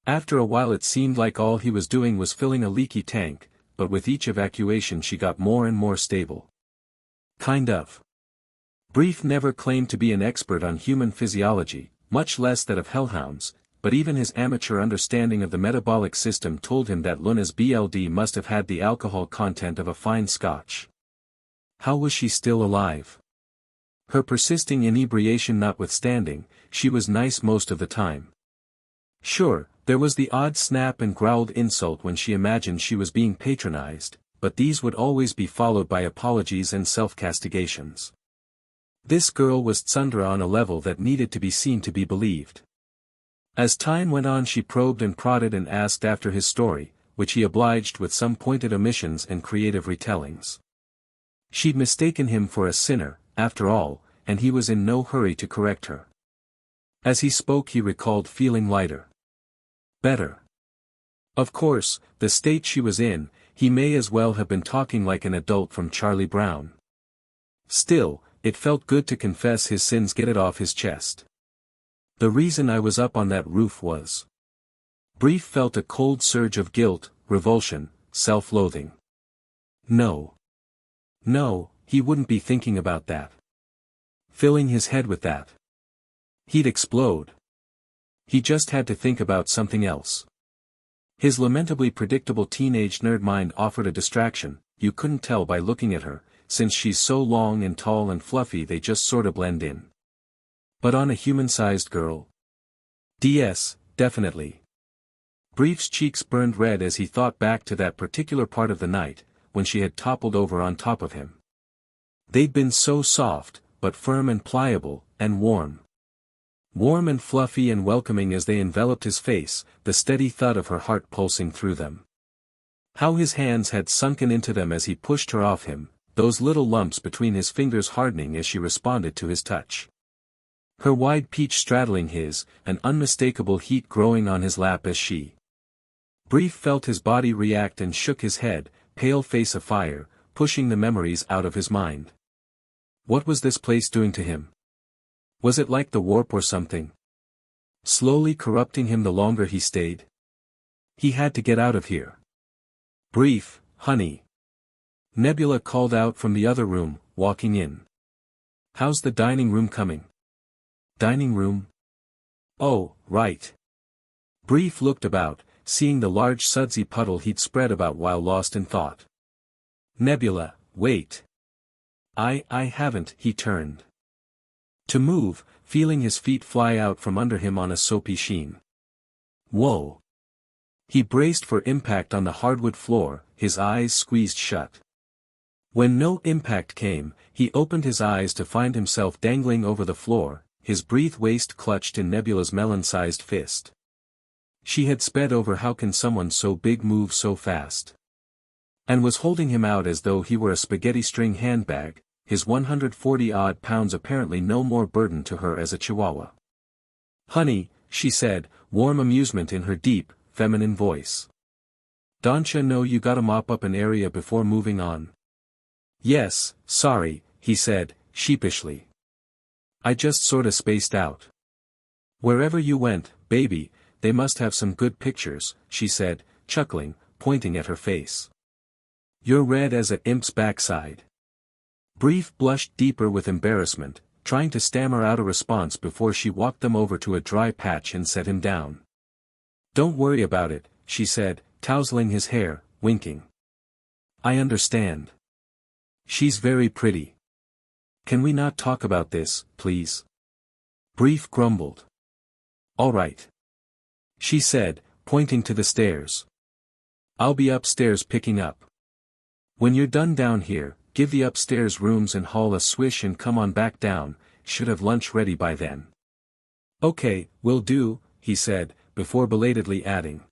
Speaker 2: After a while it seemed like all he was doing was filling a leaky tank, but with each evacuation she got more and more stable. Kind of. Brief never claimed to be an expert on human physiology, much less that of hellhounds, but even his amateur understanding of the metabolic system told him that Luna's BLD must have had the alcohol content of a fine scotch. How was she still alive? Her persisting inebriation notwithstanding, she was nice most of the time. Sure, there was the odd snap and growled insult when she imagined she was being patronized, but these would always be followed by apologies and self-castigations. This girl was tsundere on a level that needed to be seen to be believed. As time went on she probed and prodded and asked after his story, which he obliged with some pointed omissions and creative retellings. She'd mistaken him for a sinner, after all, and he was in no hurry to correct her. As he spoke he recalled feeling lighter. Better. Of course, the state she was in, he may as well have been talking like an adult from Charlie Brown. Still, it felt good to confess his sins, get it off his chest. The reason I was up on that roof was. Brief felt a cold surge of guilt, revulsion, self-loathing. No. No, he wouldn't be thinking about that. Filling his head with that. He'd explode. He just had to think about something else. His lamentably predictable teenage nerd mind offered a distraction, you couldn't tell by looking at her, since she's so long and tall and fluffy they just sorta blend in. But on a human-sized girl? DS, definitely. Brief's cheeks burned red as he thought back to that particular part of the night, when she had toppled over on top of him. They'd been so soft, but firm and pliable, and warm. Warm and fluffy and welcoming as they enveloped his face, the steady thud of her heart pulsing through them. How his hands had sunken into them as he pushed her off him, those little lumps between his fingers hardening as she responded to his touch. Her wide peach straddling his, an unmistakable heat growing on his lap as she. Brief felt his body react and shook his head, pale face afire, pushing the memories out of his mind. What was this place doing to him? Was it like the warp or something? Slowly corrupting him the longer he stayed? He had to get out of here. Brief, honey. Nebula called out from the other room, walking in. How's the dining room coming? Dining room? Oh, right. Brief looked about, seeing the large sudsy puddle he'd spread about while lost in thought. Nebula, wait. I haven't, he turned. To move, feeling his feet fly out from under him on a soapy sheen. Whoa. He braced for impact on the hardwood floor, his eyes squeezed shut. When no impact came, he opened his eyes to find himself dangling over the floor, his breathe waist clutched in Nebula's melon-sized fist. She had sped over. How can someone so big move so fast? And was holding him out as though he were a spaghetti string handbag, his 140-odd pounds apparently no more burden to her as a chihuahua. Honey, she said, warm amusement in her deep, feminine voice. Don'tcha know you gotta mop up an area before moving on? Yes, sorry, he said, sheepishly. I just sorta spaced out. Wherever you went, baby, they must have some good pictures, she said, chuckling, pointing at her face. You're red as a imp's backside. Brief blushed deeper with embarrassment, trying to stammer out a response before she walked them over to a dry patch and set him down. Don't worry about it, she said, tousling his hair, winking. I understand. She's very pretty. Can we not talk about this, please? Brief grumbled. All right. She said, pointing to the stairs. I'll be upstairs picking up. When you're done down here, give the upstairs rooms and hall a swish and come on back down, should have lunch ready by then. Okay, will do, he said, before belatedly adding.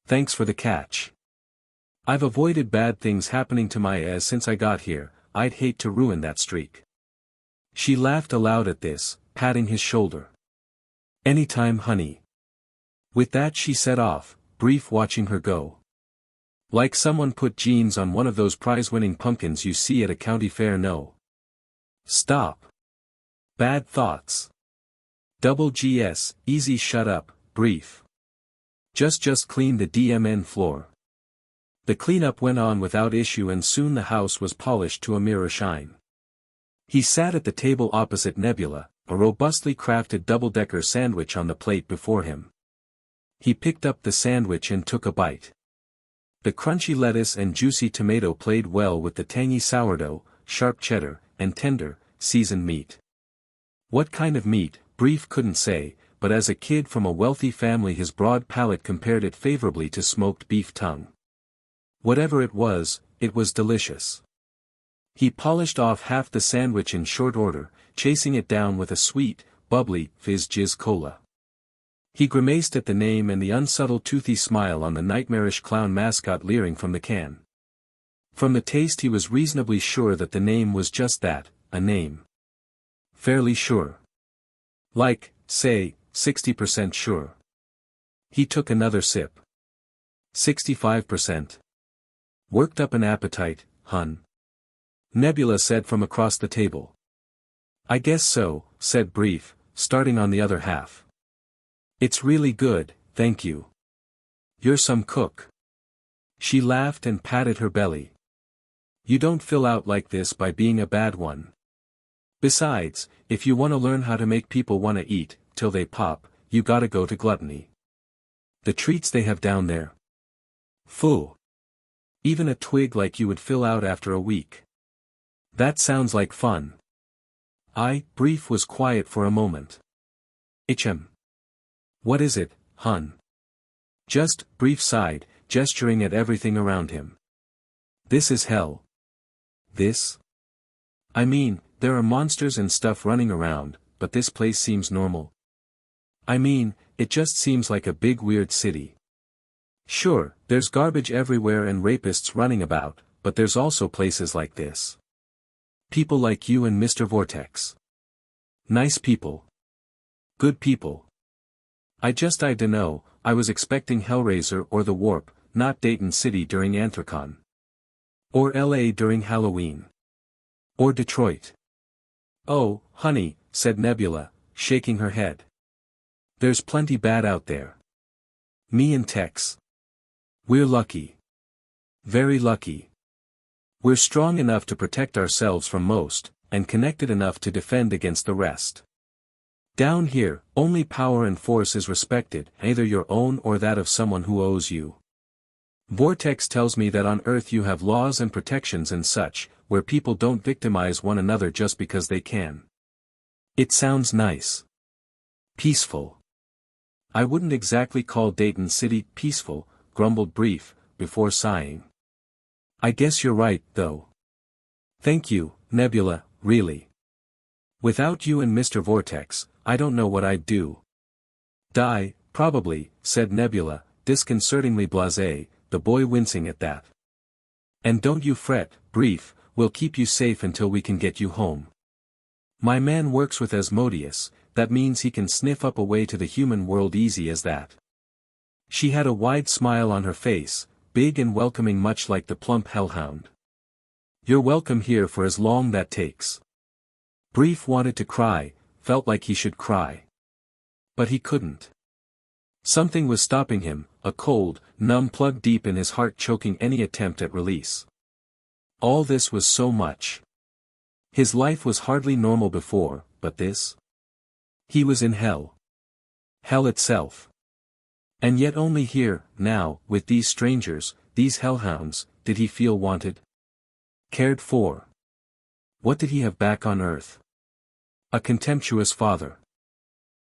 Speaker 2: Thanks for the catch. I've avoided bad things happening to my ass since I got here, I'd hate to ruin that streak. She laughed aloud at this, patting his shoulder. Anytime, honey. With that she set off, Brief watching her go. Like someone put jeans on one of those prize-winning pumpkins you see at a county fair. No. Stop. Bad thoughts. Double GS, easy, shut up, Brief. Just clean the DMN floor. The cleanup went on without issue and soon the house was polished to a mirror shine. He sat at the table opposite Nebula, a robustly crafted double-decker sandwich on the plate before him. He picked up the sandwich and took a bite. The crunchy lettuce and juicy tomato played well with the tangy sourdough, sharp cheddar, and tender, seasoned meat. What kind of meat, Brief couldn't say, but as a kid from a wealthy family his broad palate compared it favorably to smoked beef tongue. Whatever it was delicious. He polished off half the sandwich in short order, chasing it down with a sweet, bubbly, fizz-jizz cola. He grimaced at the name and the unsubtle toothy smile on the nightmarish clown mascot leering from the can. From the taste he was reasonably sure that the name was just that, a name. Fairly sure. Like, say, 60% sure. He took another sip. 65%. Worked up an appetite, hun. Nebula said from across the table. I guess so, said Brief, starting on the other half. It's really good, thank you. You're some cook. She laughed and patted her belly. You don't fill out like this by being a bad one. Besides, if you want to learn how to make people want to eat, till they pop, you gotta go to Gluttony. The treats they have down there. Phoo. Even a twig like you would fill out after a week. That sounds like fun. Brief was quiet for a moment. What is it, hun? Just, Brief sighed, gesturing at everything around him. This is hell. This? I mean, there are monsters and stuff running around, but this place seems normal. I mean, it just seems like a big weird city. Sure, there's garbage everywhere and rapists running about, but there's also places like this. People like you and Mr. Vortex. Nice people. Good people. I dunno, I was expecting Hellraiser or the Warp, not Dayton City during Anthrocon. Or LA during Halloween. Or Detroit. Oh, honey, said Nebula, shaking her head. There's plenty bad out there. Me and Tex. We're lucky. Very lucky. We're strong enough to protect ourselves from most, and connected enough to defend against the rest. Down here, only power and force is respected, either your own or that of someone who owes you. Vortex tells me that on Earth you have laws and protections and such, where people don't victimize one another just because they can. It sounds nice. Peaceful. I wouldn't exactly call Dayton City peaceful, grumbled Brief, before sighing. I guess you're right, though. Thank you, Nebula, really. Without you and Mr. Vortex, I don't know what I'd do. Die, probably, said Nebula, disconcertingly blasé, the boy wincing at that. And don't you fret, Brief, we'll keep you safe until we can get you home. My man works with Asmodeus, that means he can sniff up a way to the human world easy as that. She had a wide smile on her face, big and welcoming much like the plump hellhound. You're welcome here for as long that takes. Brief wanted to cry, felt like he should cry. But he couldn't. Something was stopping him, a cold, numb plug deep in his heart choking any attempt at release. All this was so much. His life was hardly normal before, but this? He was in hell. Hell itself. And yet only here, now, with these strangers, these hellhounds, did he feel wanted? Cared for. What did he have back on Earth? A contemptuous father.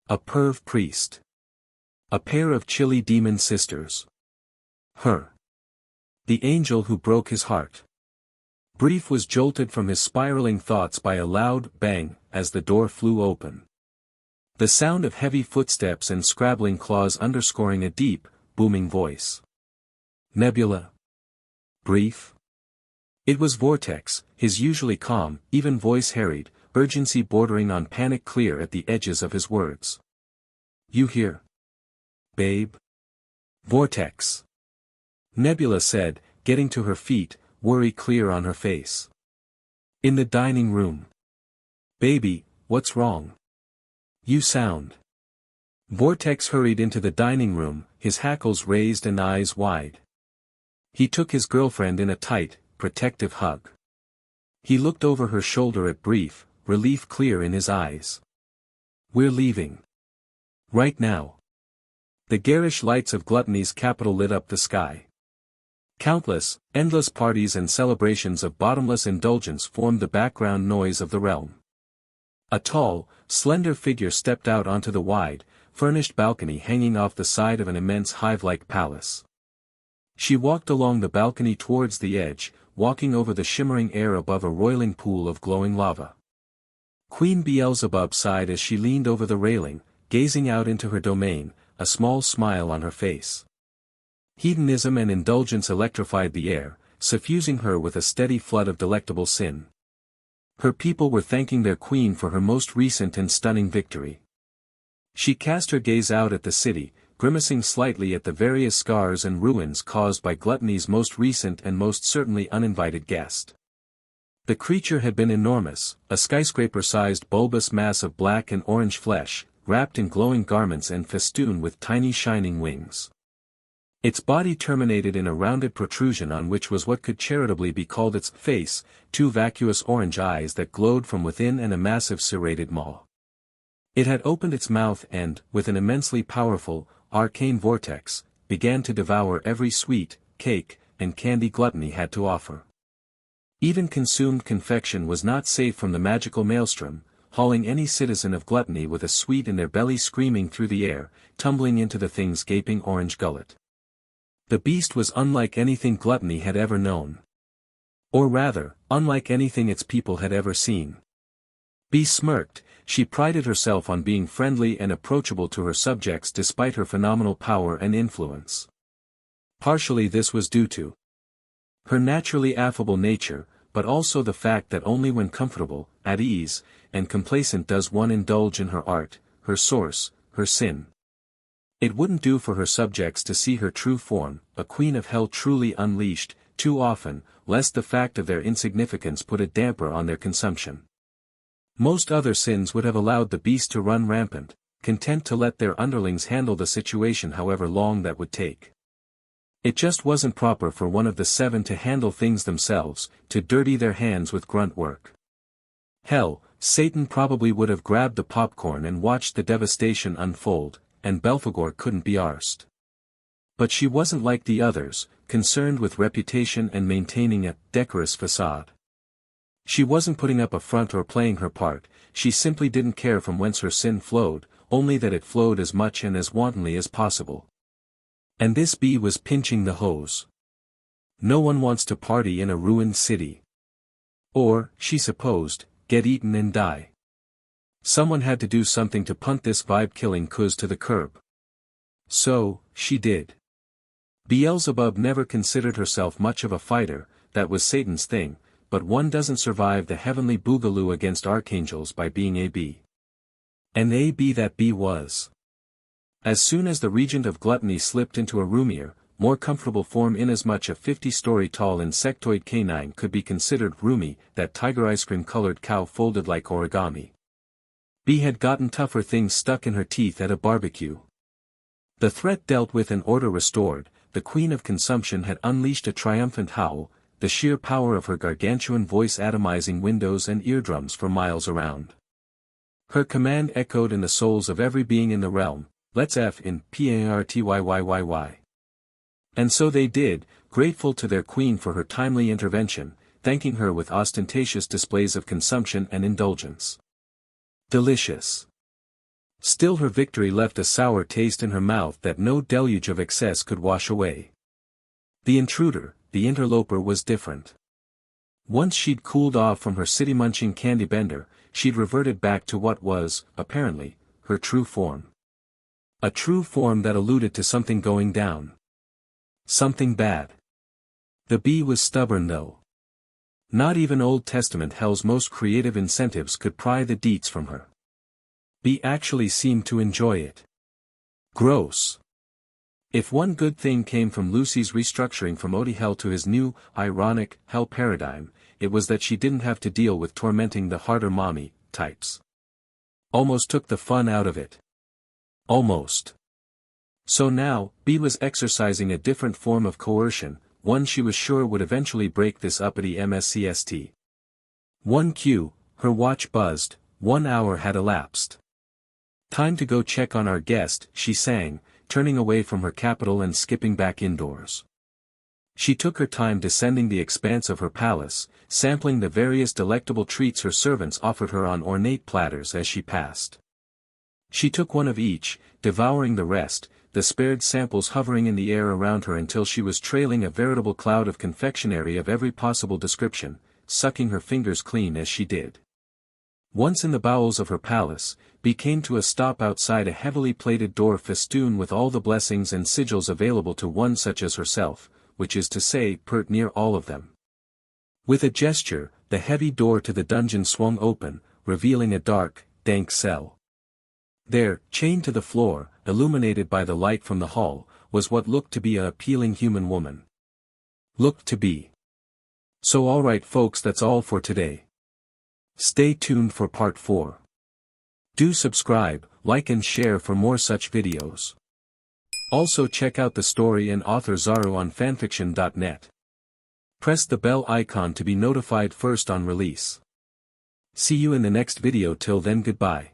Speaker 2: A perv priest. A pair of chilly demon sisters. Her. The angel who broke his heart. Brief was jolted from his spiraling thoughts by a loud bang as the door flew open. The sound of heavy footsteps and scrabbling claws underscoring a deep, booming voice. Nebula. Brief. It was Vortex, his usually calm, even voice harried, urgency bordering on panic clear at the edges of his words. You here? Babe? Vortex. Nebula said, getting to her feet, worry clear on her face. In the dining room. Baby, what's wrong? You sound. Vortex hurried into the dining room, his hackles raised and eyes wide. He took his girlfriend in a tight, protective hug. He looked over her shoulder at Brief, relief clear in his eyes. We're leaving. Right now. The garish lights of Gluttony's capital lit up the sky. Countless, endless parties and celebrations of bottomless indulgence formed the background noise of the realm. A tall, slender figure stepped out onto the wide, furnished balcony hanging off the side of an immense hive-like palace. She walked along the balcony towards the edge, walking over the shimmering air above a roiling pool of glowing lava. Queen Beelzebub sighed as she leaned over the railing, gazing out into her domain, a small smile on her face. Hedonism and indulgence electrified the air, suffusing her with a steady flood of delectable sin. Her people were thanking their queen for her most recent and stunning victory. She cast her gaze out at the city, grimacing slightly at the various scars and ruins caused by Gluttony's most recent and most certainly uninvited guest. The creature had been enormous, a skyscraper-sized bulbous mass of black and orange flesh, wrapped in glowing garments and festooned with tiny shining wings. Its body terminated in a rounded protrusion on which was what could charitably be called its face, two vacuous orange eyes that glowed from within and a massive serrated maw. It had opened its mouth and, with an immensely powerful, arcane vortex, began to devour every sweet, cake, and candy gluttony had to offer. Even consumed confection was not safe from the magical maelstrom, hauling any citizen of gluttony with a sweet in their belly screaming through the air, tumbling into the thing's gaping orange gullet. The beast was unlike anything gluttony had ever known. Or rather, unlike anything its people had ever seen. Bee smirked. She prided herself on being friendly and approachable to her subjects despite her phenomenal power and influence. Partially this was due to her naturally affable nature, but also the fact that only when comfortable, at ease, and complacent does one indulge in her art, her source, her sin. It wouldn't do for her subjects to see her true form, a queen of hell truly unleashed, too often, lest the fact of their insignificance put a damper on their consumption. Most other sins would have allowed the beast to run rampant, content to let their underlings handle the situation however long that would take. It just wasn't proper for one of the 7 to handle things themselves, to dirty their hands with grunt work. Hell, Satan probably would have grabbed the popcorn and watched the devastation unfold, and Belphegor couldn't be arsed. But she wasn't like the others, concerned with reputation and maintaining a decorous facade. She wasn't putting up a front or playing her part, she simply didn't care from whence her sin flowed, only that it flowed as much and as wantonly as possible. And this bee was pinching the hose. No one wants to party in a ruined city. Or, she supposed, get eaten and die. Someone had to do something to punt this vibe-killing cuz to the curb. So, she did. Beelzebub never considered herself much of a fighter, that was Satan's thing, but one doesn't survive the heavenly boogaloo against archangels by being a bee. And a bee that bee was. As soon as the regent of gluttony slipped into a roomier, more comfortable form inasmuch a 50-story tall insectoid canine could be considered roomy, that tiger ice cream colored cow folded like origami. Bee had gotten tougher things stuck in her teeth at a barbecue. The threat dealt with and order restored, the queen of consumption had unleashed a triumphant howl, the sheer power of her gargantuan voice atomizing windows and eardrums for miles around. Her command echoed in the souls of every being in the realm, let's F in PARTYYYY. And so they did, grateful to their queen for her timely intervention, thanking her with ostentatious displays of consumption and indulgence. Delicious. Still her victory left a sour taste in her mouth that no deluge of excess could wash away. The intruder, the interloper was different. Once she'd cooled off from her city-munching candy bender, she'd reverted back to what was, apparently, her true form. A true form that alluded to something going down. Something bad. The bee was stubborn though. Not even Old Testament hell's most creative incentives could pry the deets from her. Bee actually seemed to enjoy it. Gross. If one good thing came from Lucy's restructuring from Odie Hell to his new, ironic, hell paradigm, it was that she didn't have to deal with tormenting the harder mommy types. Almost took the fun out of it. Almost. So now, Bee was exercising a different form of coercion, one she was sure would eventually break this uppity MSCST. 1Q, her watch buzzed, 1 hour had elapsed. Time to go check on our guest, she sang, turning away from her capital and skipping back indoors. She took her time descending the expanse of her palace, sampling the various delectable treats her servants offered her on ornate platters as she passed. She took one of each, devouring the rest, the spared samples hovering in the air around her until she was trailing a veritable cloud of confectionery of every possible description, sucking her fingers clean as she did. Once in the bowels of her palace, Bee came to a stop outside a heavily plated door festooned with all the blessings and sigils available to one such as herself, which is to say pert near all of them. With a gesture, the heavy door to the dungeon swung open, revealing a dark, dank cell. There, chained to the floor, illuminated by the light from the hall, was what looked to be a appealing human woman. Looked to be. So alright folks, that's all for today. Stay tuned for part 4. Do subscribe, like and share for more such videos. Also check out the story and author Zaru on FANFICTIONnet. Press the bell icon to be notified first on release. See you in the next video, till then goodbye.